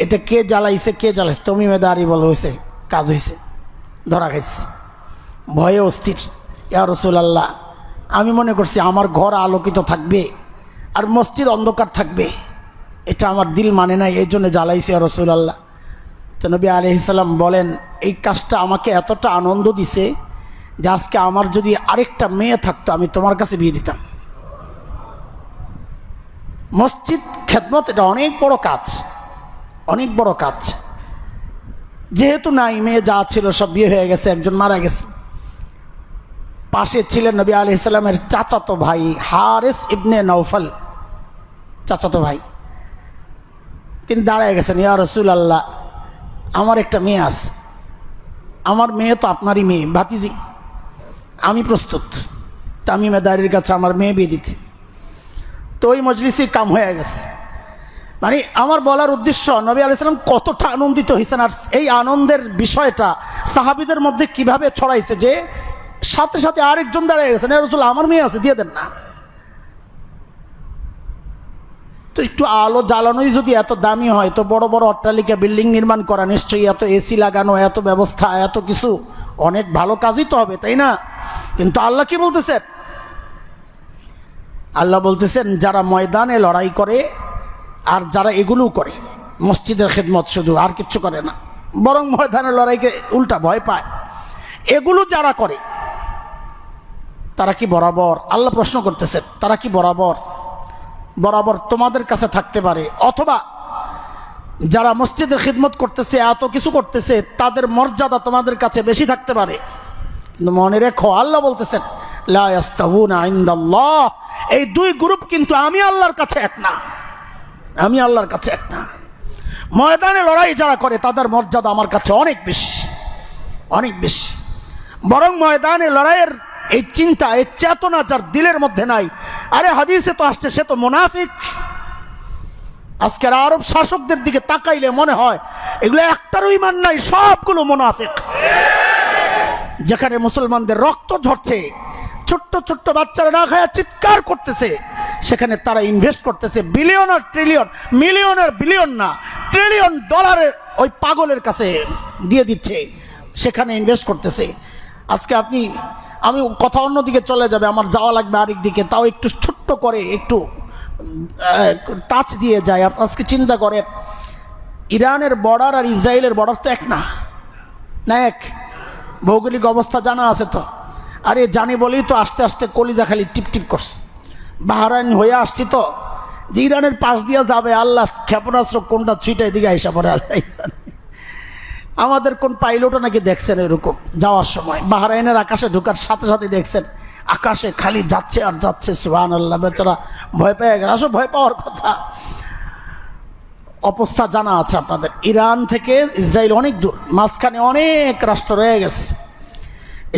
এটা কে জ্বালাইছে, কে জ্বালাইছে? তামিমে দারি বলা হয়েছে, কাজ হয়েছে, ধরা খাইছে। ভয়ে অস্থির, ইয়া রাসূলুল্লাহ, আমি মনে করছি আমার ঘর আলোকিত থাকবে আর মসজিদ অন্ধকার থাকবে, এটা আমার দিল মানে নাই, এই জন্য জ্বালাইছে ইয়া রাসূলুল্লাহ। তো নবী আলাইহিস সালাম বলেন, এই কাজটা আমাকে এতটা আনন্দ দিছে যে আজকে আমার যদি আরেকটা মেয়ে থাকতো আমি তোমার কাছে বিয়ে দিতাম। মসজিদ খেদমত এটা অনেক বড় কাজ, অনেক বড় কাজ। যেহেতু নাই, মেয়ে যা ছিল সব বিয়ে হয়ে গেছে, একজন মারা গেছে। পাশে ছিলেন নবী আলাইহিস সালামের চাচাতো ভাই হারিস ইবনে নওফল, চাচাতো ভাই। তিনি দাঁড়ায় গেছেন, ইয়া রাসূলুল্লাহ, আমার একটা মেয়ে আছে, আমার মেয়ে তো আপনারই মেয়ে, ভাতিজি, আমি প্রস্তুত তামিমে দারির কাছে আমার মেয়ে বিয়ে দিতে। তো ওই মজলিসে কাম হয়ে গেছে। মানে আমার বলার উদ্দেশ্য, নবী আলাইহিস সালাম কতটা আনন্দিত হয়েছেন, আর এই আনন্দের বিষয়টা সাহাবীদের মধ্যে কিভাবে ছড়াইছে যে সাথে সাথে আরেকজন দাঁড়িয়ে গেছেন, ইয়া রাসূলুল্লাহ, আমার মেয়ে আছে, দিয়ে দেন না। তো একটু আলো জ্বালানোই যদি এত দামি হয়, তো বড় বড় অট্টালিকা, বিল্ডিং নির্মাণ করা নিশ্চয়ই এত এসি লাগানো, এত ব্যবস্থা, এত কিছু, অনেক ভালো কাজই তো হবে, তাই না? কিন্তু আল্লাহ কি বলতেছেন? আল্লাহ বলতেছেন, যারা ময়দানে লড়াই করে আর যারা এগুলো করে, মসজিদের খেদমত শুধু, আর কিচ্ছু করে না, বরং ময়দানে লড়াইকে উল্টা ভয় পায়, এগুলো যারা করে তারা কি বরাবর? আল্লাহ প্রশ্ন করতেছেন, তারা কি বরাবর বরাবর তোমাদের কাছে থাকতে পারে? অথবা যারা মসজিদের খিদমত করতেছে, এত কিছু করতেছে, তাদের মর্যাদা তোমাদের কাছে বেশি থাকতে পারে? কিন্তু মনে রেখো, আল্লাহ বলতেছেন, লা ইয়াস্তাউনা ইনদাল্লাহ, এই দুই গ্রুপ কিন্তু আমি আল্লাহর কাছে এক না, আমি আল্লাহর কাছে এক না। ময়দানে লড়াই যারা করে তাদের মর্যাদা আমার কাছে অনেক বেশি, অনেক বেশি। বরং ময়দানে লড়াইয়ের এই চিন্তা, এই চেতনা যার দিলের মধ্যে নাই, আরে হাদিসে তো আসছে, সে তো মুনাফিক। আজকের আরব শাসকদের দিকে তাকাইলে মনে হয় এগুলো একটারও ঈমান নাই, সবগুলো মুনাফিক। যেখানে মুসলমানদের রক্ত ঝরছে, ছোট্ট ছোট্ট বাচ্চারা না খায় চিৎকার করতেছে, সেখানে তারা ইনভেস্ট করতেছে বিলিয়ন আর ট্রিলিয়ন, মিলিয়ন আর বিলিয়ন না, ট্রিলিয়ন ডলারের ওই পাগলের কাছে দিয়ে দিচ্ছে, সেখানে ইনভেস্ট করতেছে। আজকে আমি কথা অন্যদিকে চলে যাবে, আমার যাওয়া লাগবে আরেক দিকে, তাও একটু ছোট্ট করে একটু টাচ দিয়ে যায়। আজকে চিন্তা করেন, ইরানের বর্ডার আর ইসরায়েলের বর্ডার তো এক না, না এক? ভৌগোলিক অবস্থা জানা আছে তো? আরে জানি বলেই তো আস্তে আস্তে কলিজা খালি টিপটিপ করছে। বাহরাইন হয়ে আসছি তো, যে ইরানের পাশ দিয়ে যাবে, আল্লাহ ক্ষেপণাস্ত্র কোনটা ছুটে এদিকে আইসা পড়ে, আল্লাহ জানে। আমাদের কোন পাইলটও নাকি দেখছেন এরকম যাওয়ার সময়, বাহরাইনের আকাশে ঢোকার সাথে সাথে দেখছেন আকাশে খালি যাচ্ছে আর যাচ্ছে, সুবহানাল্লাহ। বেচারা ভয় পেয়ে গেছে। আসলে ভয় পাওয়ার কথা, অবস্থা জানা আছে আপনাদের। ইরান থেকে ইসরায়েল অনেক দূর, মাঝখানে অনেক রাষ্ট্র রয়ে গেছে।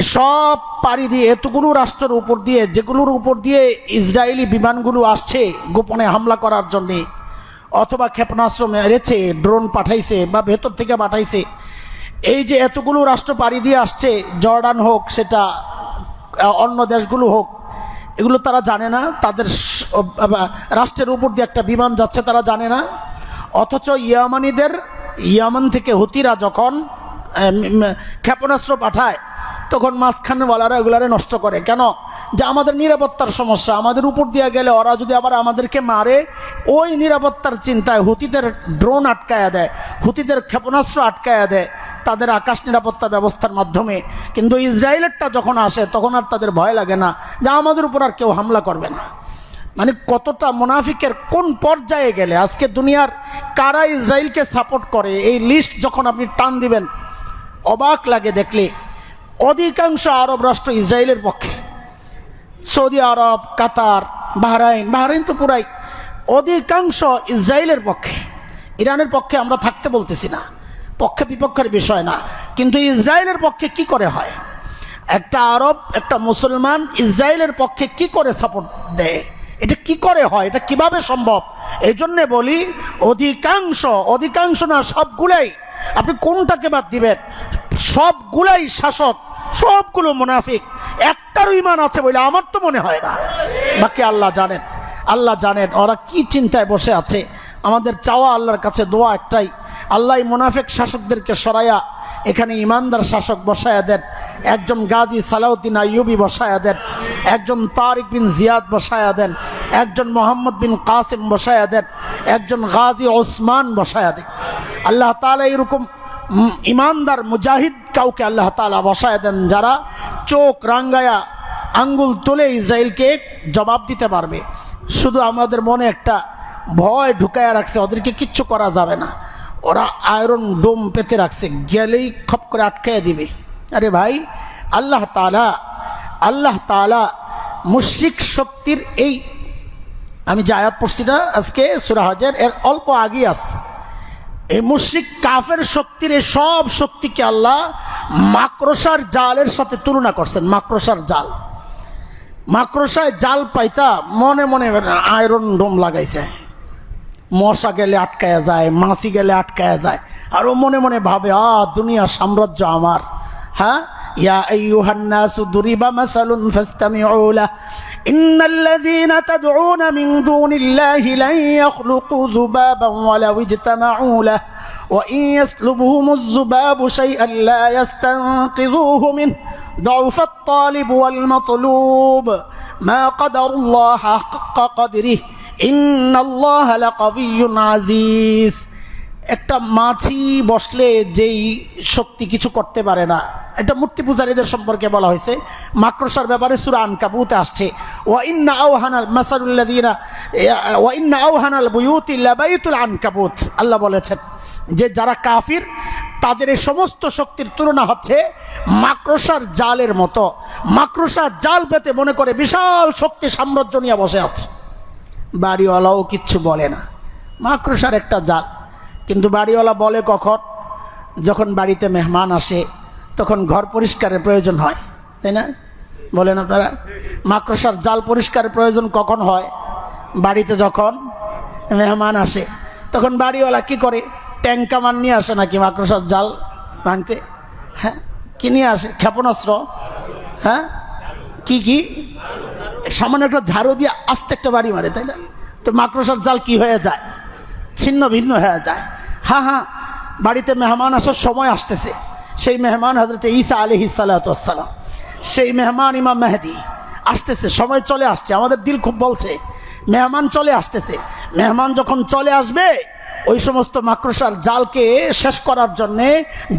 এসব পাড়ি দিয়ে এতগুলো রাষ্ট্রের উপর দিয়ে, যেগুলোর উপর দিয়ে ইসরায়েলি বিমানগুলো আসছে গোপনে হামলা করার জন্যে, অথবা ক্ষেপণাস্ত্র মেরেছে, ড্রোন পাঠাইছে বা ভেতর থেকে পাঠাইছে। এই যে এতগুলো রাষ্ট্র পাড়ি দিয়ে আসছে, জর্ডান হোক, সেটা অন্য দেশগুলো হোক, এগুলো তারা জানে না তাদের রাষ্ট্রের উপর দিয়ে একটা বিমান যাচ্ছে, তারা জানে না। অথচ ইয়ামান থেকে হুতিরা যখন ক্ষেপণাস্ত্র পাঠায়, তখন মাঝখানেওয়ালারা এগুলারে নষ্ট করে। কেন? যে আমাদের নিরাপত্তার সমস্যা, আমাদের উপর দিয়ে গেলে ওরা যদি আবার আমাদেরকে মারে, ওই নিরাপত্তার চিন্তায় হুতিদের ড্রোন আটকায়া দেয়, হুতিদের ক্ষেপণাস্ত্র আটকায়া দেয় তাদের আকাশ নিরাপত্তা ব্যবস্থার মাধ্যমে। কিন্তু ইসরায়েলেরটা যখন আসে তখন আর তাদের ভয় লাগে না যে আমাদের উপর আর কেউ হামলা করবে না। মানে কতটা মুনাফিকের কোন পর্যায়ে গেলে আজকে দুনিয়ার কারা ইসরায়েলকে সাপোর্ট করে, এই লিস্ট যখন আপনি টান দিবেন অবাক লাগে দেখলে। অধিকাংশ আরব রাষ্ট্র ইসরায়েলের পক্ষে, সৌদি আরব, কাতার, বাহরাইন তো পুরাই অধিকাংশ ইসরায়েলের পক্ষে। ইরানের পক্ষে আমরা থাকতে বলতেছি না, পক্ষে বিপক্ষের বিষয় না, কিন্তু ইসরায়েলের পক্ষে কি করে হয়? একটা আরব, একটা মুসলমান ইসরায়েলের পক্ষে কি করে সাপোর্ট দেয়? এটা কি করে হয়? এটা কিভাবে সম্ভব? এই জন্যে বলি অধিকাংশ না, সবগুলাই। আপনি কোনটাকে বাদ দিবেন? সবগুলাই শাসক, সবগুলো মুনাফিক। একটারও ঈমান আছে বলে আমার তো মনে হয় না। বাকি আল্লাহ জানেন ওরা কি চিন্তায় বসে আছে। আমাদের চাওয়া আল্লাহর কাছে, দোয়া একটাই, আল্লাহ মুনাফিক শাসকদেরকে সরাইয়া এখানে ইমানদার শাসক বসায়া দেন। একজন গাজী সালাউদ্দিন আইয়ুবী বসায়া দেন, একজন তারিক বিন জিয়াদ বসায়া দেন, একজন মোহাম্মদ বিন কাসিম বসায়া দেন, একজন গাজী ওসমান বসায়া দেন। আল্লাহ তাআলা এরকম ইমানদার মুজাহিদ কাউকে আল্লাহ তাআলা বসায়া দেন, যারা চোখ রাঙ্গায়া আঙ্গুল তুলে ইসরায়েলকে জবাব দিতে পারবে। শুধু আমাদের মনে একটা ভয় ঢুকায়া রাখছে, ওদেরকে কিচ্ছু করা যাবে না, ওরা আয়রন ডোম পেতে রাখছে, গেলেই খপ করে আটকাইয়া দিবে। আরে ভাই, আল্লাহ তাআলা মুশরিক শক্তির এই, আমি যে আয়াত পড়ছি না আজকে সূরা হজের, এর অল্প আগে আছে, এই মুশরিক কাফের শক্তির এই সব শক্তিকে আল্লাহ মাকড়সার জালের সাথে তুলনা করছেন। মাকড়সায় জাল পাইতা মনে মনে আয়রন ডোম লাগাইছে, মশা গেলে আটকায়া যায়, মাছি গেলে আটকায়া যায়, আরও মনে মনে ভাবে দুনিয়া সাম্রাজ্য আমার। হ্যাঁ, ইয়া আইয়ুহান নাসু দুরিবা মাসালুন ফাসতামিউ লাহু ইন্নাল্লাযীনা তাদউনা মিন দুনিল্লাহি লান ইয়াখলুকু যুবাবান ওয়ালাউ ইজতামাউ লাহু ওয়া ইন ইয়াসলুবহুমুয যুবাবু শাইআন লা ইস্তানকিযুহু মিনহু ضعفت الطالب والمطلوب ما قدر الله حق قدره إن الله لقوي عزيز। একটা মাছি বসলে যেই শক্তি কিছু করতে পারে না, এটা মূর্তি পূজারীদের সম্পর্কে বলা হয়েছে। মাকড়সার ব্যাপারে সূরা আনকাবুতে আসছে, ওয়া ইন্না আওহানাল বুয়ুতি লাবাইতুল আনকাবুত। আল্লাহ বলেছেন যে যারা কাফির তাদের এই সমস্ত শক্তির তুলনা হচ্ছে মাকড়সার জালের মতো। মাকড়সার জাল পেতে মনে করে বিশাল শক্তি সাম্রাজ্য নিয়ে বসে আছে। বাড়িওয়ালাও কিচ্ছু বলে না, মাকড়সার একটা জাল। কিন্তু বাড়িওয়ালা বলে কখন? যখন বাড়িতে মেহমান আসে তখন ঘর পরিষ্কারের প্রয়োজন হয়, তাই না? বলেন আপনারা? মাকড়সার জাল পরিষ্কারের প্রয়োজন কখন হয়? বাড়িতে যখন মেহমান আসে তখন বাড়িওয়ালা কি করে? ট্যাঙ্কামান নিয়ে আসে নাকি মাকড়সার জাল ভাঙতে? হ্যাঁ, কি নিয়ে আসে? ক্ষেপণাস্ত্র। হ্যাঁ, কি সামান্য একটা ঝাড়ু দিয়ে আস্তে একটা বাড়ি মারে, তাই না? তো মাকড়সার জাল কি হয়ে যায়? ছিন্ন ভিন্ন হয়ে যায়। হ্যাঁ, বাড়িতে মেহমান আসার সময় আসতেছে। সেই মেহমান হযরত ঈসা আলাইহিস সালাতু ওয়াস সালাম, সেই মেহমান ইমাম মেহেদী আসতেছে, সময় চলে আসছে। আমাদের দিল খুব বলছে মেহমান চলে আসতেছে। মেহমান যখন চলে আসবে, ওই সমস্ত মাকড়সার জালকে শেষ করার জন্যে,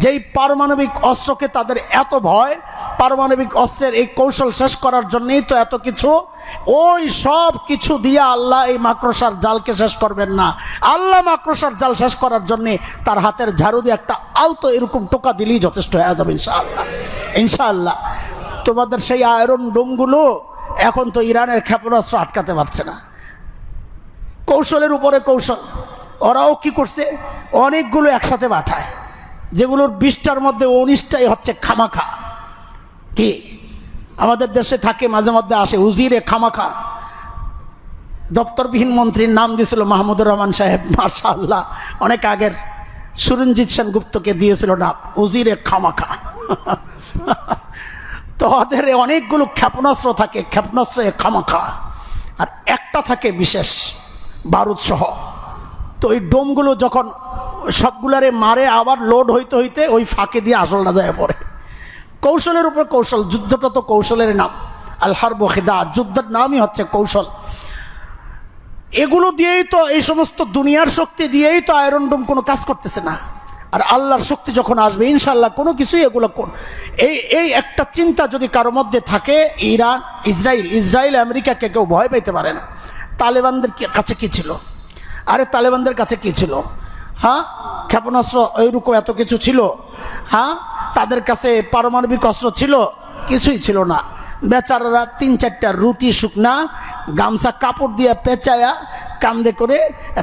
যেই পারমাণবিক অস্ত্রকে তাদের এত ভয়, পারমাণবিক অস্ত্রের এই কৌশল শেষ করার জন্যেই তো এত কিছু। ওই সব কিছু দিয়ে আল্লাহ এই মাকড়সার জালকে শেষ করবেন না। আল্লাহ মাকড়সার জাল শেষ করার জন্যে তার হাতের ঝাড়ু দিয়ে একটা আলতো এরকম টোকা দিলেই যথেষ্ট হয়ে যাবে ইনশাআল্লাহ। তোমাদের সেই আয়রন ডোমগুলো এখন তো ইরানের ক্ষেপণাস্ত্র আটকাতে পারছে না। কৌশলের উপরে কৌশল। ওরাও কি করছে? অনেকগুলো একসাথে পাঠায়, যেগুলোর 20টার মধ্যে 19টাই হচ্ছে খামাখা। কি আমাদের দেশে থাকে, মাঝে মধ্যে আসে উজিরে খামাখা। দপ্তরবিহীন মন্ত্রীর নাম দিয়েছিল মাহমুদুর রহমান সাহেব, মাশাআল্লাহ, অনেক আগের। সুরঞ্জিত সেনগুপ্তকে দিয়েছিল নাম উজিরে খামাখা। তো ওদের অনেকগুলো ক্ষেপণাস্ত্র থাকে, ক্ষেপণাস্ত্র খামাখা, আর একটা থাকে বিশেষ বারুদ সহ। তো ওই ডোমগুলো যখন সবগুলারে মারে, আবার লোড হইতে হইতে ওই ফাঁকে দিয়ে আসলটা যায় পড়ে। কৌশলের উপর কৌশল, যুদ্ধটা তো কৌশলের নাম। আল হারব খিদা, যুদ্ধের নামই হচ্ছে কৌশল। এগুলো দিয়েই তো, এই সমস্ত দুনিয়ার শক্তি দিয়েই তো আয়রন ডোম কোনো কাজ করতেছে না। আর আল্লাহর শক্তি যখন আসবে ইনশাল্লাহ কোনো কিছুই এগুলো এই একটা চিন্তা যদি কারো মধ্যে থাকে, ইরান, ইসরায়েল আমেরিকাকে কেউ ভয় পাইতে পারে না। তালেবানদের কাছে কি ছিল? আরে তালেবানদের কাছে কি ছিল? হ্যাঁ, ক্ষেপণাস্ত্র ওইরকম এত কিছু ছিল? হ্যাঁ, তাদের কাছে পারমাণবিক অস্ত্র ছিল? কিছুই ছিল না। বেচারারা 3-4টা রুটি শুকনা গামছা কাপড় দিয়ে পেঁচায়া কান্দে করে,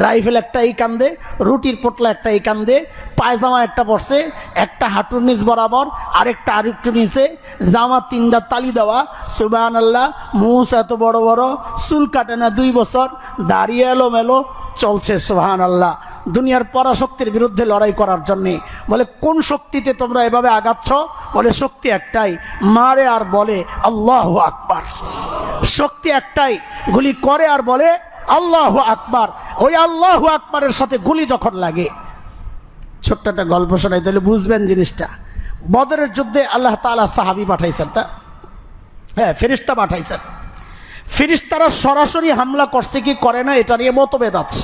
রাইফেল একটা এই কান্দে, রুটির পোটলা একটা এই কান্দে, পায়জামা একটা পরছে, একটা হাঁটুর নিচ বরাবর, আরেকটা আরেকটু নিচে, জামা 3টা তালি দেওয়া, সুবহানাল্লাহ, মুছ এত বড় বড়, চুল কাটে না 2 বছর, দাঁড়িয়ে এলোমেলো চলছে, সুবহানাল্লাহ, দুনিয়ার পরাশক্তির বিরুদ্ধে লড়াই করার জন্যে। বলে কোন শক্তিতে তোমরা এভাবে আগাচ্ছ? বলে শক্তি একটাই, মারে আর বলে আল্লাহু আকবার। শক্তি একটাই, গুলি করে আর বলে আল্লাহু আকবার। ওই আল্লাহু আকবারের সাথে গুলি যখন লাগে, ছোট্ট একটা গল্প শোনাই তাহলে বুঝবেন জিনিসটা। বদরের যুদ্ধে আল্লাহ তাআলা সাহাবী পাঠাইছেন, হ্যাঁ, ফেরেশতা পাঠাইছেন। ফেরেশতারা সরাসরি হামলা করছে কি করে না এটা নিয়ে মতভেদ আছে।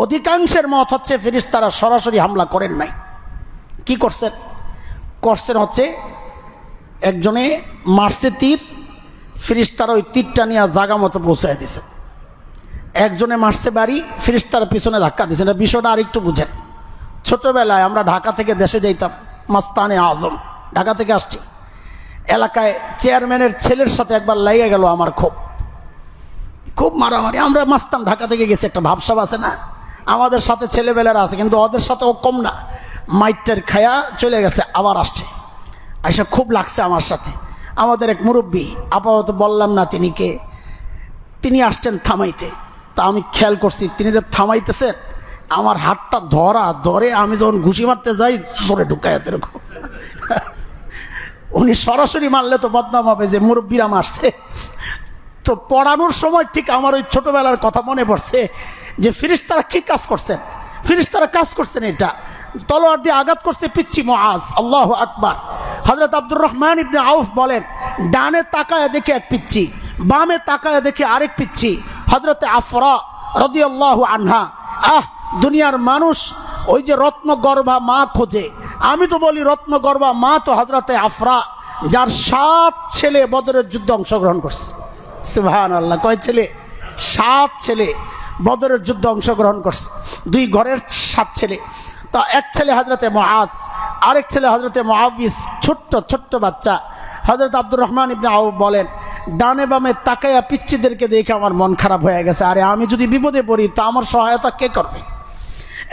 অধিকাংশের মত হচ্ছে ফেরেশতারা সরাসরি হামলা করেন নাই। কি করছেন? করছেন হচ্ছে একজনে মারছে তীর, ফেরেশতারা ওই তীরটা নিয়ে জায়গা মতো পৌঁছায় দিছে। একজনে মারছে বাড়ি, ফেরেশতারা পিছনে ধাক্কা দিয়েছে। না, বিষয়টা আরেকটু বুঝেন। ছোটবেলায় আমরা ঢাকা থেকে দেশে যাইতাম, মাস্তানে আজম, ঢাকা থেকে আসছি। এলাকায় চেয়ারম্যানের ছেলের সাথে একবার লেগে গেল আমার, খুব মারামারি। আমরা মাস্তান, ঢাকা থেকে গেছি, একটা ভাবসাব আছে না, আমাদের সাথে ছেলেবেলারা আছে, কিন্তু ওদের সাথে ও কম না। মাইটার খায়া চলে গেছে, আবার আসছে, আইসা খুব লাগছে আমার সাথে। আমাদের এক মুরব্বী, আপাতত বললাম না তিনি কে, তিনি আসছেন থামাইতে। তা আমি খেয়াল করছি তিনি যে থামাইতেছেন, আমার হাতটা ধরে আমি যখন ঘুষি মারতে যাই জোরে ঢুকায় এরকম। উনি সরাসরি মারলে তো বদনাম হবে যে মুরব্বীরা মারছে। তো পড়ানোর সময় ঠিক আমার ওই ছোটোবেলার কথা মনে পড়ছে যে ফেরেশতারা কী কাজ করছেন। ফেরেশতারা কাজ করছেন এটা, তলোয়ার দিয়ে আঘাত করছে পিচ্চি মুআজ। আল্লাহু আকবার। হযরত আব্দুর রহমান ইবনে আউফ বলেন, ডানে তাকায় দেখে এক পিচ্চি, বামে তাকায় দেখে আরেক পিচ্চি। হযরতে আফরা রাদিয়াল্লাহু আনহা, দুনিয়ার মানুষ ওই যে রত্নগর্ভা মা খোঁজে, আমি তো বলি রত্নগর্ভা মা তো হযরতে আফরা, যার 7 ছেলে বদরের যুদ্ধে অংশগ্রহণ করছে। সুবহানাল্লাহ, কয় ছেলে? 7 ছেলে বদরের যুদ্ধে অংশগ্রহণ করছে। 2 ঘরের 7 ছেলে। তা এক ছেলে হযরতে মুআজ, আরেক ছেলে হযরতে মুআবিস, ছোট্ট বাচ্চা। হযরত আব্দুর রহমান ইবনে আউফ বলেন, ডানে বামে তাকায়া পিচ্চিদেরকে দেখে আমার মন খারাপ হয়ে গেছে। আরে আমি যদি বিপদে পড়ি তা আমার সহায়তা কে করবে?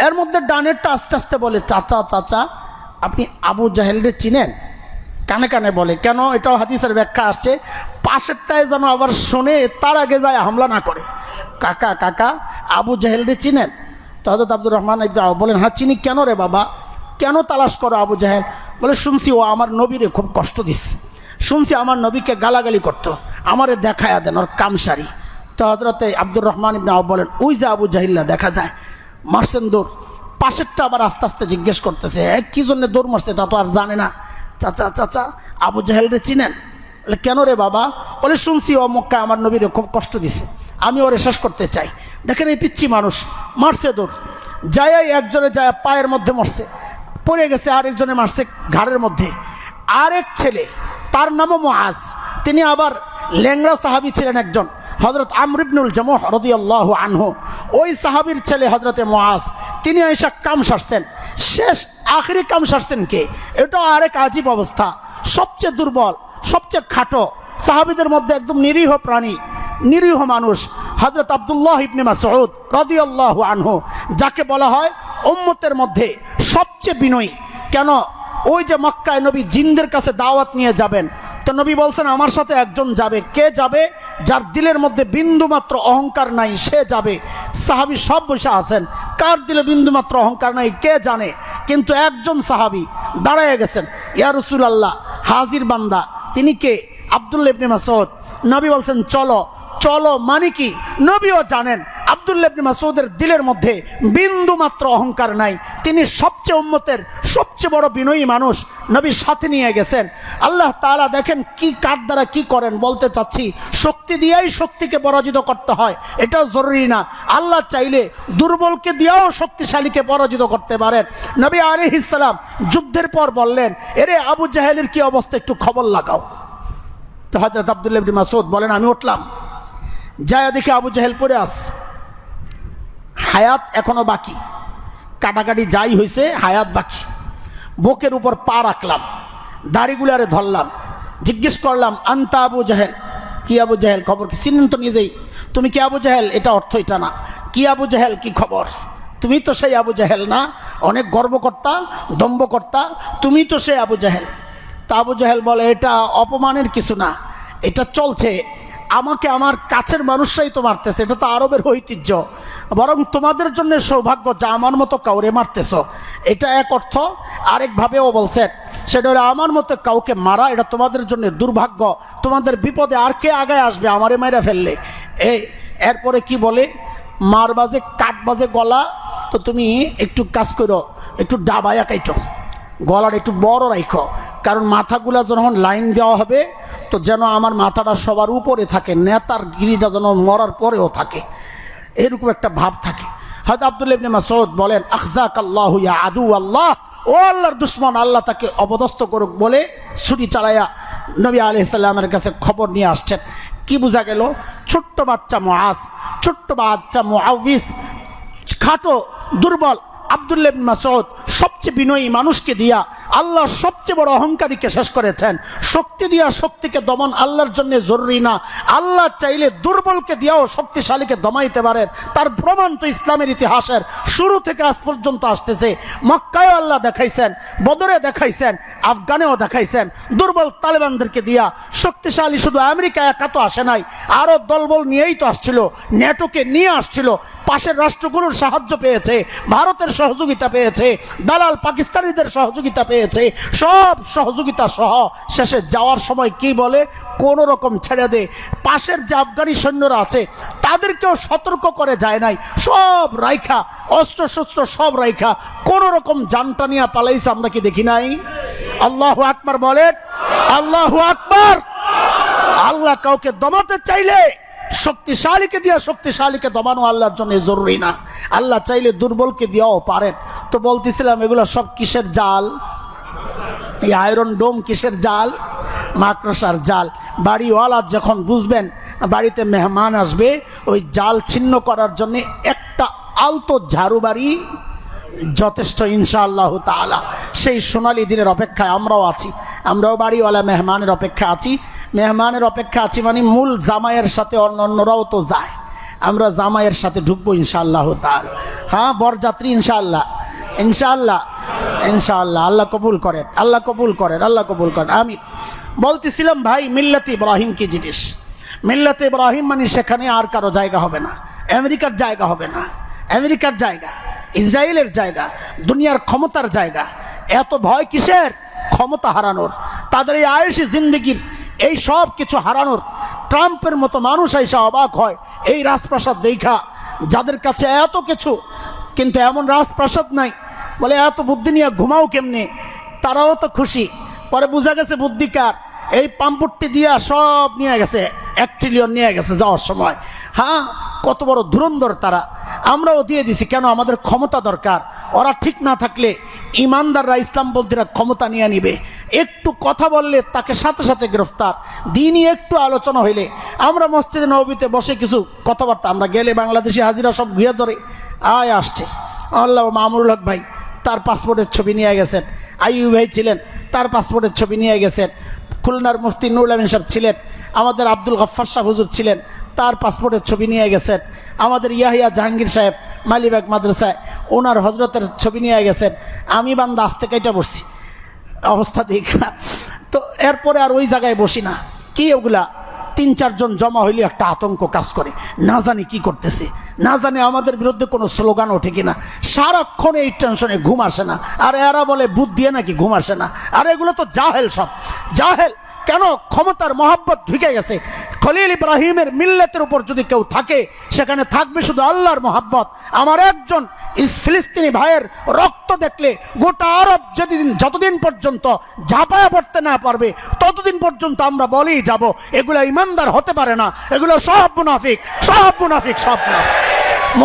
এর মধ্যে ডানেরটা আস্তে আস্তে বলে, চাচা আপনি আবু জাহেলরে চিনেন? কানে কানে বলে, কেন? এটাও হাদিসের ব্যাখ্যা আসছে, পাশেরটায় যেন আবার শুনে তার আগে যায় হামলা না করে। কাকা আবু জাহেলরে চিনেন? তো হযরত আব্দুর রহমান ইবনে আউফ বলেন, হ্যাঁ চিনি। কেন রে বাবা, কেন তালাশ করো আবু জাহেল? বলে, শুনছি ও আমার নবীরে খুব কষ্ট দিচ্ছে, শুনছি আমার নবীকে গালাগালি করতো, আমারে দেখায়া দেন ওর কামসারি। তো হযরতে আব্দুর রহমান ইবনে আউফ বলেন, ওই যে আবু জাহিল্লা দেখা যায়, মারছেন দৌড়। পাশেরটা আবার আস্তে আস্তে জিজ্ঞেস করতেছে, কী জন্য দৌড় মারছে তা তো আর জানে না। চাচা আবু জাহেলরে চিনেন? বলে, কেন রে বাবা? বলে, শুনছি ও মক্কায় আমার নবীরে খুব কষ্ট দিছে, আমি ওরে শেষ করতে চাই। দেখেন এই পিচ্ছি মানুষ মারছে দৌড়, যায় একজনে যায় পায়ের মধ্যে মরছে, পড়ে গেছে, আরেকজনে মারছে ঘাড়ের মধ্যে। আরেক ছেলে, তার নামও মুআজ, তিনি আবার ল্যাংড়া সাহাবী ছিলেন একজন, হযরত আমর ইবনুল জামুহ রাদিয়াল্লাহু আনহু। ওই সাহাবীর ছেলে হযরতে মুআজ, তিনি এসে কাম সারছেন, শেষ আখেরি কাম সারছেন কে? এটাও আরেক আজীব অবস্থা। সবচেয়ে দুর্বল, সবচেয়ে খাটো সাহাবীদের মধ্যে একদম নিরীহ প্রাণী, নিরীহ মানুষ, হযরত আব্দুল্লাহ ইবনে মাসউদ রাদিয়াল্লাহু আনহু, যাকে বলা হয় উম্মতের মধ্যে সবচেয়ে বিনয়ী। কেন? ওই যে মক্কায় নবী জিনদের কাছে দাওয়াত নিয়ে যাবেন, তো নবী বলছেন আমার সাথে একজন যাবে। কে যাবে? যার দিলের মধ্যে বিন্দুমাত্র অহংকার নাই সে যাবে। সাহাবী সব বসে আছেন, কার দিলে বিন্দুমাত্র অহংকার নাই কে জানে, কিন্তু একজন সাহাবী দাঁড়ায় গেছেন, ইয়া রাসূলুল্লাহ, হাজির বান্দা। তিনি কে? আব্দুল্লাহ ইবনে মাসউদ। নবী বলছেন চলো। চলো মানে কি? নবীও জানেন আব্দুল্লাহ ইবনে মাসউদের দিলের মধ্যে বিন্দুমাত্র অহংকার নাই, তিনি সবচেয়ে উম্মতের সবচেয়ে বড় বিনয়ী মানুষ। নবীর সাথে নিয়ে গেছেন। আল্লাহ তাআলা দেখেন কি কার দ্বারা কি করেন। বলতে চাচ্ছি শক্তি দিয়েই শক্তিকে পরাজিত করতে হয় এটাও জরুরি না। আল্লাহ চাইলে দুর্বলকে দিয়েও শক্তিশালীকে পরাজিত করতে পারেন। নবী আলাইহিস সালাম যুদ্ধের পর বললেন, এরে আবু জাহেলের কি অবস্থা, একটু খবর লাগাও। তো হযরত আব্দুল্লাহ ইবনে মাসউদ বলেন, আমি উঠলাম, যায় দেখে আবু জাহেল পড়ে আস, হায়াত এখনো বাকি, কাটাকাটি যাই হয়েছে হায়াত বাকি। বুকের উপর পা রাখলাম, দাড়িগুলারে ধরলাম, জিজ্ঞেস করলাম, আনতা আবু জাহেল? কি আবু জাহেল, খবর কি? চিনেন তো নিজেই, তুমি কি আবু জাহেল? এটা অর্থ এটা না। কি আবু জাহেল, কি খবর? তুমি তো সেই আবু জাহেল না? অনেক গর্বকর্তা, দম্ভকর্তা, তুমি তো সেই আবু জাহেল। তা আবু জাহেল বলে, এটা অপমানের কিছু না, এটা চলছে, আমাকে আমার কাছের মানুষরাই তো মারতেছে, এটা তো আরবের ঐতিহ্য, বরং তোমাদের জন্য সৌভাগ্য যা আমার মতো কাউরে মারতেছ। এটা এক অর্থ। আরেকভাবেও বলছেন, সেটা হলো আমার মতো কাউকে মারা এটা তোমাদের জন্য দুর্ভাগ্য, তোমাদের বিপদে আর কে আগায় আসবে আমারে মাইরা ফেললে। এরপরে কি বলে, মার বাজে কাঠ বাজে গলা, তো তুমি একটু কাজ করো, একটু ডাবায়া কাইটো, গলাটা একটু বড় রাখো, কারণ মাথাগুলা যখন লাইন দেওয়া হবে তো যেন আমার মাথাটা সবার উপরে থাকে, নেতার গিরিটা যেন মরার পরেও থাকে, এরকম একটা ভাব থাকে। হয়তো আব্দুল্লাহ ইবনে মাসউদ বলেন, আখজাকাল্লাহু ইয়া আদু আল্লাহ, ও আল্লাহর দুশমন, আল্লাহ তাকে অপদস্থ করুক বলে ছুরি চালাইয়া নবী আলাইহিস সালামের কাছে খবর নিয়ে আসছেন। কি বোঝা গেল? ছোট্ট বাচ্চা মুআজ, ছোট্ট বাচ্চা মুআউযিস, খাটো দুর্বল আব্দুল্লাহ ইবনে মাসউদ সবচেয়ে বিনয়ী মানুষকে দিয়া আল্লাহ সবচেয়ে বড় অহংকারীকে শেষ করেছেন। শক্তি দিয়া শক্তিকে দমন আল্লাহর জন্য জরুরি না, আল্লাহ চাইলে দুর্বলকে দিয়াও শক্তিশালীকে দমাইতে পারেন। তার প্রমাণ তো ইসলামের ইতিহাসের শুরু থেকে আজ পর্যন্ত আসতেছে। মক্কায়ও আল্লাহ দেখাইছেন, বদরে দেখাইছেন, আফগানেও দেখাইছেন। দুর্বল তালেবানদেরকে দিয়া শক্তিশালী শুধু আমেরিকা একা তো আসে নাই, আরও দলবল নিয়েই তো আসছিল, ন্যাটোকে নিয়ে আসছিল, পাশের রাষ্ট্রগুলোর সাহায্য পেয়েছে, ভারতের সহযোগিতা পেয়েছে, দালাল পাকিস্তানিদের সহযোগিতা পেয়েছে, সব সহযোগিতা সহ শেষে যাওয়ার সময় কি বলে, কোন রকম ছেড়ে দে। পাশের যে আফগানি সৈন্যরা আছে তাদেরকেও সতর্ক করে যায় নাই, সব রাইখা, অস্ত্র শস্ত্র সব রাইখা কোন রকম জানটা নিয়ে পালাইছে, আমরা কি দেখি নাই? আল্লাহু আকবার বলেন, আল্লাহু আকবার। আল্লাহ কাউকে দমাতে চাইলে শক্তিশালীকে দিয়া শক্তিশালীকে দমানো আল্লাহর জন্য জরুরি না, আল্লাহ চাইলে দুর্বলকে দিয়েও পারেন। তো বলতেছিলাম এগুলো সব কিসের জাল? এই আয়রন ডোম কিসের জাল? মাকড়সার জাল। বাড়িওয়ালা যখন বুঝবেন বাড়িতে মেহমান আসবে, ওই জাল ছিন্ন করার জন্য একটা আলতো ঝাড়ু বাড়ি যথেষ্ট ইনশাআল্লাহ তাআলা। সেই সোনালি দিনের অপেক্ষায় আমরাও আছি, আমরাও বাড়িওয়ালা মেহমানের অপেক্ষা আছি। মেহমানের অপেক্ষা আছি মানে মূল জামাইয়ের সাথে অন্যরাও তো যায়, আমরা জামাইয়ের সাথে ঢুকবো ইনশাআল্লাহ তাআলা। হ্যাঁ, বরযাত্রী ইনশাআল্লাহ, ইনশাআল্লাহ, ইনশাআল্লাহ। আল্লাহ কবুল করেন, আল্লাহ কবুল করেন, আল্লাহ কবুল করেন, আমিন। বলতেছিলাম ভাই, মিল্লাতে ইব্রাহিম কি জিনিস? মিল্লাতে ইব্রাহিম মানে সেখানে আর কারো জায়গা হবে না, আমেরিকার জায়গা হবে না, আমেরিকার জায়গা, ইসরায়েলের জায়গা, দুনিয়ার ক্ষমতার জায়গা। এত ভয় কিসের? ক্ষমতা হারানোর, তাদের এই আয়েশি জিন্দগির এই সব কিছু হারানোর। ট্রাম্পের মতো মানুষ এসে অবাক হয় এই রাজপ্রাসাদ দেখা, যাদের কাছে এত কিছু কিন্তু এমন রাজপ্রাসাদ নাই, বলে এত বুদ্ধি নিয়ে ঘুমাও কেমনে? তারাও তো খুশি। পরে বোঝা গেছে বুদ্ধিকার, এই পাম্পুটটি দিয়া সব নিয়ে গেছে, 1 ট্রিলিয়ন নিয়ে গেছে যাওয়ার সময়। হ্যাঁ, কত বড় ধুরন্ধর তারা। আমরাও দিয়ে দিছি, কেন? আমাদের ক্ষমতা দরকার। ওরা ঠিক না থাকলে ইমানদাররা, ইসলামপন্থীরা ক্ষমতা নিয়ে নিবে। একটু কথা বললে তাকে সাথে সাথে গ্রেফতার। দিনই একটু আলোচনা হইলে, আমরা মসজিদে নববীতে বসে কিছু কথাবার্তা, আমরা গেলে বাংলাদেশি হাজিরা সব ঘিরে ধরে আয় আসছে। আল্লাহ মামুনুল হক ভাই তার পাসপোর্টের ছবি নিয়ে গেছেন, আইয়ুব ভাই ছিলেন তার পাসপোর্টের ছবি নিয়ে গেছেন, খুলনার মুফতি নুরুল আমিন সাহেব ছিলেন, আমাদের আব্দুল গফফার সাহেব হুজুর ছিলেন, তার পাসপোর্টের ছবি নিয়ে গেছেন, আমাদের ইয়াহিয়া জাহাঙ্গীর সাহেব মালিবাগ মাদ্রাসায় ওনার হজরতের ছবি নিয়ে গেছেন। আমি বান্দা আসতে কেটে বসছি অবস্থা দেখা। তো তো এরপরে আর ওই জায়গায় বসি না। কি ওগুলা 3-4 জন জমা হইলে একটা আতঙ্ক কাজ করে, না জানি কি করতেছে, না জানি আমাদের বিরুদ্ধে কোনো স্লোগান ওঠে কিনা। সারাক্ষণ এই টেনশনে ঘুম আসে না। আর এরা বলে বুদ্ধ দিয়ে নাকি ঘুম আসে না। আর এগুলো তো জাহেল, সব জাহেল। কেন? ক্ষমতার মহব্বত ঢুকে গেছে। খলিল ইব্রাহিমের মিল্লাতের উপর যদি কেউ থাকে, সেখানে থাকবে শুধু আল্লাহর মহব্বত। আমার একজন ফিলিস্তিনি ভাইয়ের রক্ত দেখলে গোটা আরব যতদিন পর্যন্ত ঝাঁপায়া পড়তে না পারবে, ততদিন পর্যন্ত আমরা বলেই যাব এগুলো ইমানদার হতে পারে না, এগুলো সব মুনাফিক, সব মুনাফিক, সব মুনাফিক।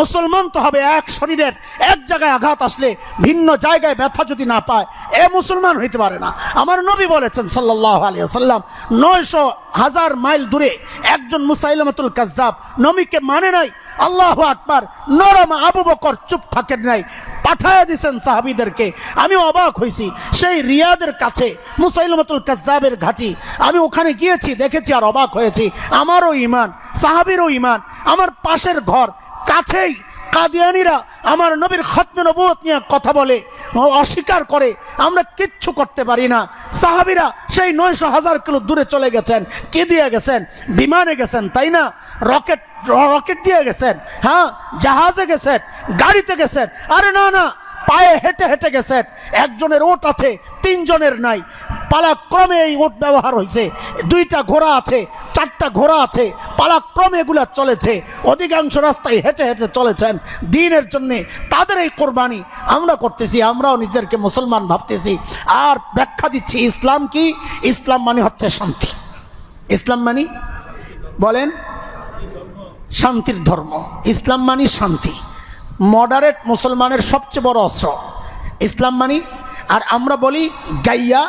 মুসলমান তো হবে এক শরীরের, এক জায়গায় আঘাত আসলে ভিন্ন জায়গায় ব্যথা যদি না পায়, এ মুসলমান হইতে পারে না। আমার নবী বলেছেন সাল্লাল্লাহু আলাইহি ওয়াসাল্লাম, 900,000 মাইল দূরে একজন মুসাইলামাতুল কাজ্জাব নবীকে মানে নাই। আল্লাহু আকবার। নরম আবু বকর চুপ থাকেন নাই, পাঠায় দিয়েছেন সাহাবীদেরকে। আমি অবাক হয়েছি, সেই রিয়াদের কাছে মুসাইলামাতুল কাজ্জাবের ঘাঁটি, আমি ওখানে গিয়েছি, দেখেছি, আর অবাক হয়েছি। আমারও ঈমান, সাহাবীরও ঈমান। আমার পাশের ঘর, কাছেই কাদিয়ানীরা আমার নবীর খতমে নবুয়ত নিয়ে কথা বলে, অস্বীকার করে। আমরা কিচ্ছু করতে পারি না। সাহাবীরা সেই 900,000 কিলো দূরে চলে গেছেন। কি দিয়ে গেছেন? বিমানে গেছেন, তাই না? রকেট দিয়ে গেছেন, হ্যাঁ, জাহাজে গেছেন, গাড়িতে গেছেন। আরে না না, পায়ে হেঁটে হেঁটে গেছেন। একজনের ওট আছে, 3 জনের নাই। পালাক্রমে এই ওট ব্যবহার হয়েছে। 2টা ঘোড়া আছে, 4টা ঘোড়া আছে, পালাক্রমে এগুলা চলেছে। অধিকাংশ রাস্তায় হেঁটে হেঁটে চলেছেন দ্বীনের জন্যে। তাদের এই কোরবানি আমরা করতেছি, আমরাও নিজেদেরকে মুসলমান ভাবতেছি। আর ব্যাখ্যা দিচ্ছি ইসলাম কি। ইসলাম মানে হচ্ছে শান্তি। ইসলাম মানে বলেন শান্তির ধর্ম। ইসলাম মানে শান্তি। মডারেট মুসলমানের সবচেয়ে বড় অস্ত্র ইসলাম মানি। আর আমরা বলি গাইয়া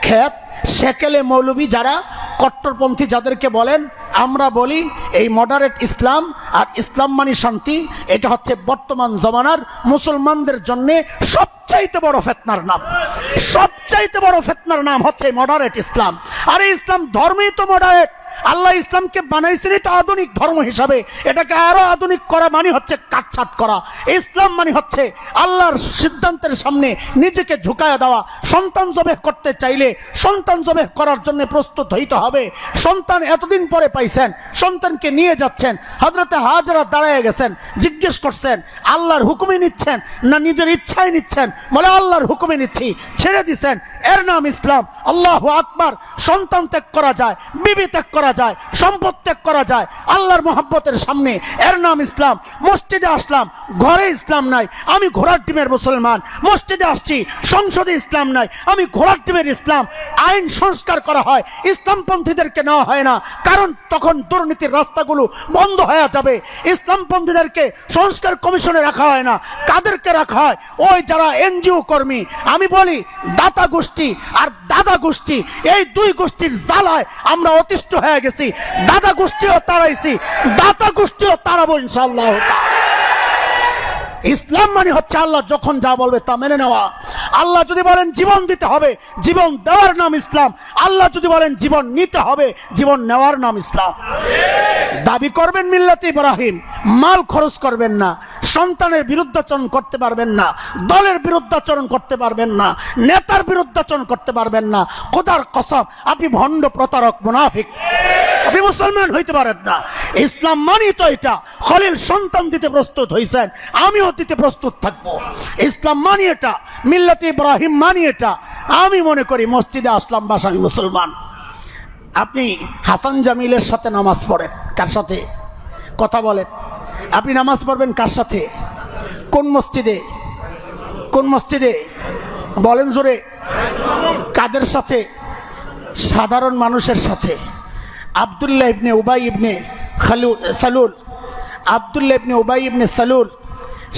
খেত সেকেলে মৌলবী, যারা কট্টরপন্থী যাদেরকে বলেন, আমরা বলি এই মডারেট ইসলাম আর ইসলাম মানি শান্তি। এটা হচ্ছে বর্তমান জমানার মুসলমানদের জন্য সবচাইতে বড় ফিতনার নাম। সবচাইতে বড় ফিতনার নাম হচ্ছে মডারেট ইসলাম। আর এই ইসলাম ধর্মই তো মডারেট। আল্লাহ ইসলামকে বানাইছেনই তো আধুনিক ধর্ম হিসাবে। এটাকে আরো আধুনিক করা মানে হচ্ছে কাটছাট করা। ইসলাম মানে হচ্ছে আল্লাহর সিদ্ধান্তের সামনে নিজেকে ঝুঁকায়া দেওয়া। সন্তান জবেহ করতে চাইলে সন্তান জবেহ করার জন্য প্রস্তুত হইতে হবে। সন্তান এতদিন পরে পাইছেন, সন্তানকে নিয়ে যাচ্ছেন, হযরতে হাজরা দাঁড়ায় গেছেন, জিজ্ঞেস করছেন আল্লাহর হুকুমে নিচ্ছেন না নিজের ইচ্ছায় নিচ্ছেন? বলে আল্লাহর হুকুমে নিচ্ছি। ছেড়ে দিচ্ছেন, এর নাম ইসলাম। আল্লাহু আকবার। সন্তান ত্যাগ করা যায়, বিবি ত্যাগ করা যায়, সম্পদ ত্যাগ করা যায় আল্লাহর মহব্বতের সামনে, এর নাম ইসলাম। মসজিদে আসলাম, ঘরে ইসলাম নাই, আমি ঘোড়ার ডিমের মুসলমান। মসজিদে আসছি, সংসদে ইসলাম নাই, আমি ঘোড়ার ডিমের ইসলাম। আইন সংস্কার করা হয়, ইসলামপন্থীদেরকে নেওয়া হয় না, কারণ তখন দুর্নীতির রাস্তাগুলো বন্ধ হয়ে যাবে। ইসলামপন্থীদেরকে সংস্কার কমিশনে রাখা হয় না, কাদেরকে রাখা হয়? ওই যারা এনজিও কর্মী। আমি বলি দাতা গোষ্ঠী আর দাদা গোষ্ঠী, এই 2 গোষ্ঠীর জ্বালায় আমরা অতিষ্ঠ হয়ে গেছি। দাদা গোষ্ঠীও তাড়াইছি, দাতা গোষ্ঠীও তাড়াবো ইনশাআল্লাহ। ইসলাম মানে হচ্ছে আল্লাহ যখন যা বলবে তা মেনে নেওয়া। আল্লাহ যদি বলেন জীবন দিতে হবে, জীবন দেওয়ার নাম ইসলাম। আল্লাহ যদি বলেন জীবন নিতে হবে, জীবন নেওয়ার নাম ইসলাম। দাবি করবেন মিল্লাতে ইব্রাহিম, মাল খরচ করবেন না, সন্তানের বিরুদ্ধাচরণ করতে পারবেন না, দলের বিরুদ্ধাচরণ করতে পারবেন না, নেতার বিরুদ্ধাচরণ করতে পারবেন না। খোদার কসম, আপনি ভণ্ড, প্রতারক, মুনাফিক, আপনি মুসলমান হইতে পারেন না। ইসলাম মানি তো এটা। খলিল সন্তান দিতে প্রস্তুত হয়েছেন, আমিও দিতে প্রস্তুত থাকবো। ইসলাম মানি এটা, মিল্লাতে ইব্রাহিম মানি এটা। আমি মনে করি মসজিদে আসলাম, বাস আমি মুসলমান। আপনি হাসান জামিলের সাথে নামাজ পড়েন, কার সাথে? কথা বলেন। আপনি নামাজ পড়বেন কার সাথে? কোন মসজিদে? কোন মসজিদে বলেন জোরে? কাদের সাথে? সাধারণ মানুষের সাথে। আব্দুল্লাহ ইবনে উবাই ইবনে সালুল, আব্দুল্লাহ ইবনে উবাই ইবনে সালুল,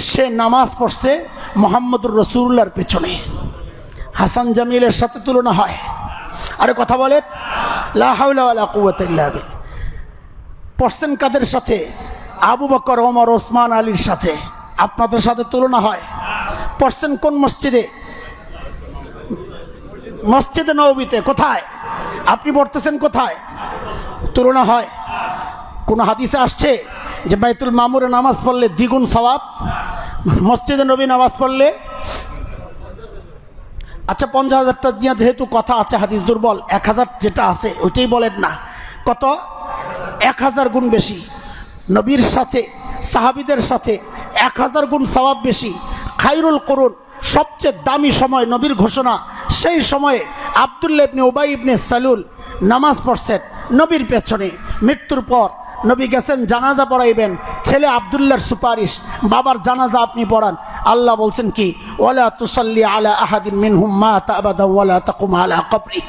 সে নামাজ পড়ছে মুহাম্মদুর রাসূলুল্লাহর পেছনে। হাসান জামিলের সাথে তুলনা হয়? আরে কথা বলেন। লা হাওলা ওয়ালা কুওয়াতা ইল্লা বিল্লাহ। পড়ছেন কাদের সাথে? আবু বকর, ওমর, ওসমান, আলীর সাথে। আপনাদের সাথে তুলনা হয়? পড়ছেন কোন মসজিদে? মসজিদে নববীতে। কোথায়? আপনি পড়তেছেন কোথায়? তুলনা হয়? কোন হাদিসে আসছে যে বাইতুল মামুরে নামাজ পড়লে দ্বিগুণ সওয়াব, মসজিদে নবী নামাজ পড়লে আচ্ছা 50,000টা নিয়ে যেহেতু কথা আছে, হাদিস দুর্বল, 1000 যেটা আছে ওইটাই বলেন না, কত 1000 গুণ বেশি, নবীর সাথে সাহাবীদের সাথে 1000 গুণ সওয়াব বেশি। খায়রুল কুরুন, সবচেয়ে দামি সময়, নবীর ঘোষণা, সেই সময়ে আব্দুল্লাহ ইবনে উবাই ইবনে সালুল নামাজ পড়ছেন নবীর পেছনে। মৃত্যুর পর নবী গেছেন জানাজা পড়াইবেন, ছেলে আব্দুল্লাহর সুপারিশ, বাবার জানাজা আপনি পড়ান। আল্লাহ বলছেন কি, ওয়ালা তুসাল্লি আলা আহাদিন মিনহুম মাতা আবাদা ওয়ালা তাকুম আলা কবরি।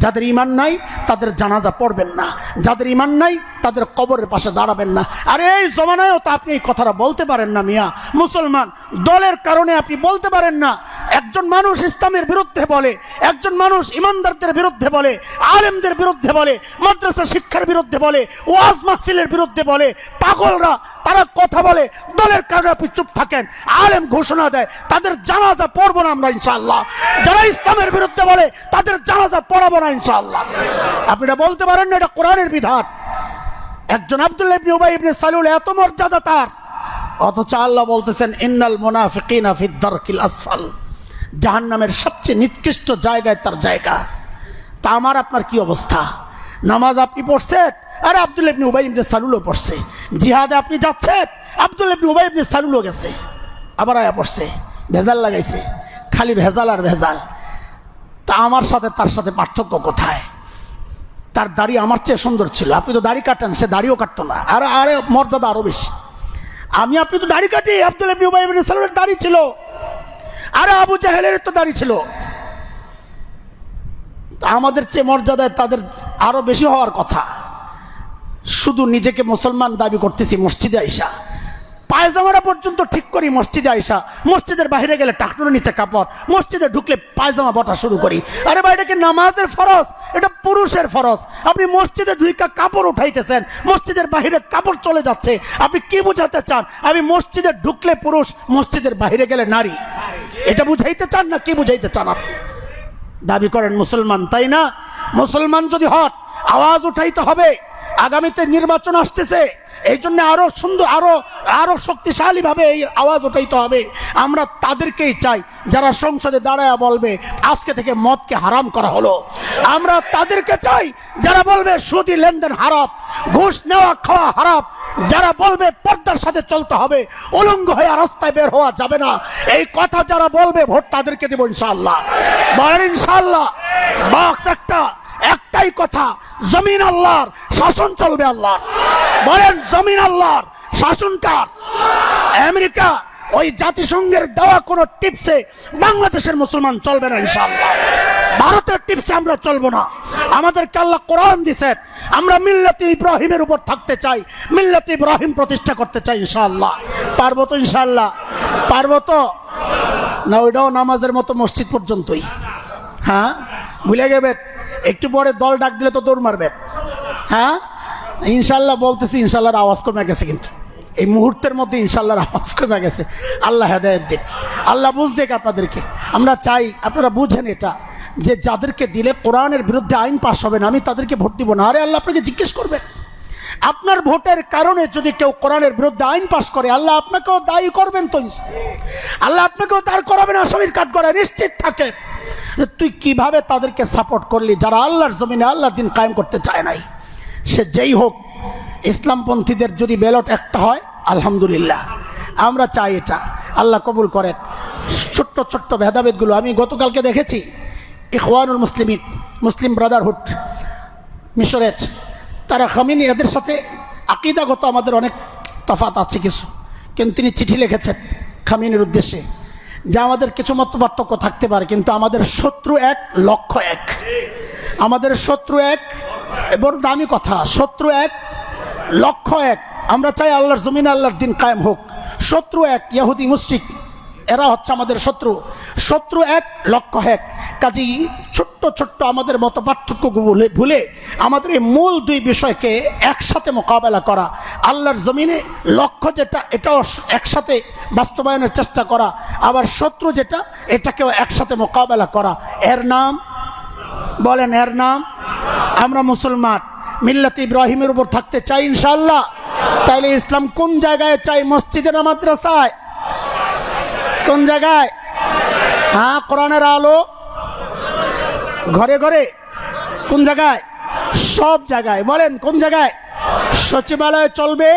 যাদের ঈমান নাই তাদের জানাজা পড়বেন না, যাদের ঈমান নাই তাদের কবরের পাশে দাঁড়াবেন না। আর এই জমানায়ও তো আপনি এই কথাটা বলতে পারেন না মিয়া। মুসলমান দলের কারণে আপনি বলতে পারেন না। একজন মানুষ ইসলামের বিরুদ্ধে বলে, একজন মানুষ ইমানদারদের বিরুদ্ধে বলে, আলেমদের বিরুদ্ধে বলে, মাদ্রাসা শিক্ষার বিরুদ্ধে বলে, ওয়াজ মাহফিলের বিরুদ্ধে বলে, পাগলরা তারা কথা বলে, দলের কারণে আপনি চুপ থাকেন। আলেম ঘোষণা দেয় তাদের জানাজা পড়বো না আমরা ইনশাআল্লাহ, যারা ইসলামের বিরুদ্ধে বলে তাদের জানাজা পড়াবো না ইনশাআল্লাহ। আপনি এটা বলতে পারেন না, এটা কোরআনের বিধান। একজন আব্দুল্লাহ ইবনে উবাই ইবনে সালুল এত মর্যাদা তার, অথচ আল্লাহ বলতেছেন ইন্নাল মুনাফিকিনা ফিদ দারকিল আসফাল, জাহান্নামের সবচেয়ে নিকৃষ্ট জায়গায় তার জায়গা। তা আমার আপনার কি অবস্থা? নামাজ আপনি পড়ছেন, আরে আব্দুল্লাহ ইবনে উবাই ইবনে সালুলও পড়ছে। জিহাদে আপনি যাচ্ছেন, আব্দুল্লাহ ইবনে উবাই ইবনে সালুলও গেছে, আবার আয়া পড়ছে, ভেজাল লাগাইছে, খালি ভেজাল আর ভেজাল। তা আমার সাথে তার সাথে পার্থক্য কোথায়? তার দাড়ি আমার চেয়ে সুন্দর ছিল, আপনি তো দাড়ি কাটেন, সে দাড়িও কাটতো না, আর আরে মর্যাদা আরো বেশি। আমি আপনি তো দাড়ি কাটি, আব্দুল্লাহ ইবনে উবাই ইবনে সালুলের দাড়ি ছিল, আরে আবু জাহেলের তো দাড়ি ছিল। আমাদের চেয়ে মর্যাদায় তাদের আরো বেশি হওয়ার কথা। শুধু নিজেকে মুসলমান দাবি করতেছি, মসজিদে আইসা পায়জামাটা পর্যন্ত ঠিক করি, মসজিদে আইসা, মসজিদের বাইরে গেলে টাকনুর নিচে কাপড়, মসজিদে ঢুকলে পায়জামা বটা শুরু করি। আরে ভাই, এটাকে নামাজের ফরজ, এটা পুরুষের ফরজ। আপনি মসজিদে ঢুকা কাপড় উঠাইতেছেন, মসজিদের বাইরে কাপড় চলে যাচ্ছে, আপনি কি বুঝাতে চান? আমি মসজিদে ঢুকলে পুরুষ, মসজিদের বাইরে গেলে নারী, এটা বুঝাইতে চান না কি বুঝাইতে চান? আপনি দাবি করেন মুসলমান, তাই না? মুসলমান যদি হন, আওয়াজ উঠাইতে হবে। আগামীতে নির্বাচন আসতেছে, এই জন্য আরো সুন্দর, আরো শক্তিশালী ভাবে এই আওয়াজ উঠাইতে হবে। আমরা তাদেরকেই চাই যারা সংসদে দাঁড়ায় বলবে আজকে থেকে মদকে হারাম করা হলো। আমরা তাদেরকে চাই যারা বলবে সুদি লেনদেন হারাম, ঘুষ নেওয়া খাওয়া হারাম, যারা বলবে পর্দার সাথে চলতে হবে, উলঙ্গ হয়ে রাস্তায় বের হওয়া যাবে না। এই কথা যারা বলবে, ভোট তাদেরকে দেব ইনশাআল্লাহ। বলেন ইনশাআল্লাহ। বক্স একটাই কথা, জমিন আল্লাহর, শাসন চলবে আল্লাহর। বলেন জমিন আল্লাহর, শাসন কার? আমেরিকা ওই জাতিসংঘের দেওয়া কোন টিপসে বাংলাদেশের মুসলমান চলবে না ইনশাআল্লাহ। ভারতের টিপসে আমরা চলবো না। আমাদেরকে আল্লাহ কোরআন দিয়েছেন, আমরা মিল্লাতে ইব্রাহিমের উপর থাকতে চাই, মিল্লাতে ইব্রাহিম প্রতিষ্ঠা করতে চাই ইনশাআল্লাহ। পারবো তো ইনশাআল্লাহ? পারবো তো না? ওইটাও নামাজের মতো মসজিদ পর্যন্তই। হ্যাঁ, ভুলে গেবে, একটু পরে দল ডাক দিলে তো দৌড় মারবে। হ্যাঁ ইনশাল্লাহ বলতেছি, ইনশাল্লাহর আওয়াজ কমে গেছে, কিন্তু এই মুহূর্তের মধ্যে ইনশাল্লাহর আওয়াজ কমে গেছে। আল্লাহ হেদায়েত দেখ, আল্লাহ বুঝ দেখ আপনাদেরকে। আমরা চাই আপনারা বুঝেন এটা, যে যাদেরকে দিলে কোরআনের বিরুদ্ধে আইন পাশ হবে না, আমি তাদেরকে ভোট দিব না। আরে আল্লাহ আপনাকে জিজ্ঞেস করবেন, আপনার ভোটের কারণে যদি কেউ কোরআনের বিরুদ্ধে আইন পাশ করে, আল্লাহ আপনাকেও দায়ী করবেন। তো আল্লাহ আপনাকেও দাঁড় করাবেন আসামির কাঠ করে, নিশ্চিত থাকেন। তুই কিভাবে তাদেরকে সাপোর্ট করলি যারা আল্লাহর জমিনে আল্লাহর দিন কায়েম করতে চায় নাই? সে যেই হোক, ইসলামপন্থীদের যদি ব্যালট একটা হয় আলহামদুলিল্লাহ, আমরা চাই এটা, আল্লাহ কবুল করেন। ছোট্ট ছোট্ট ভেদাভেদগুলো আমি গতকালকে দেখেছি। ইখওয়ানুল মুসলিমিন, মুসলিম ব্রাদারহুড মিশরের, তারা খামিনি, এদের সাথে আকিদাগত আমাদের অনেক তফাৎ আছে কিছু, কিন্তু তিনি চিঠি লিখেছেন খামিনির উদ্দেশ্যে যে আমাদের কিছু মত পার্থক্য থাকতে পারে, কিন্তু আমাদের শত্রু এক, লক্ষ্য এক। আমাদের শত্রু এক, বড় দামি কথা, শত্রু এক, লক্ষ্য এক। আমরা চাই আল্লাহর জমিনে আল্লাহর দিন কায়েম হোক। শত্রু এক, ইহুদি মুশরিক, এরা হচ্ছে আমাদের শত্রু। শত্রু এক, লক্ষ্য এক। কাজেই ছোট্ট ছোট্ট আমাদের মত পার্থক্য ভুলে আমাদের এই মূল দুই বিষয়কে একসাথে মোকাবেলা করা, আল্লাহর জমিনে লক্ষ্য যেটা এটাও একসাথে বাস্তবায়নের চেষ্টা করা, আবার শত্রু যেটা এটাকেও একসাথে মোকাবেলা করা। এর নাম বলেন, এর নাম আমরা মুসলমান, মিল্লাতে ইব্রাহিমের উপর থাকতে চাই ইনশাআল্লাহ। তাইলে ইসলাম কোন জায়গায় চাই? মসজিদে না মাদ্রাসায়? কোন জায়গায়? হ্যাঁ, কোরআনের আলো ঘরে ঘরে, কোন জায়গায়? সব জায়গায়। বলেন কোন জায়গায়? সচিবালয়ে চলবে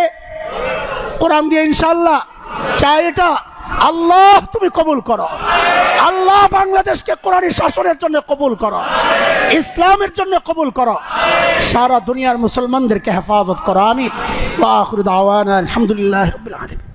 কোরআন দিয়ে ইনশাআল্লাহ। চাই এটা? আল্লাহ তুমি কবুল করো। আল্লাহ বাংলাদেশকে কোরআনী শাসনের জন্য কবুল করো, ইসলামের জন্য কবুল করো, সারা দুনিয়ার মুসলমানদেরকে হেফাজত করো। আমিন। ওয়া আখিরু দাওয়ানা আলহামদুলিল্লাহি রাব্বিল আলামিন।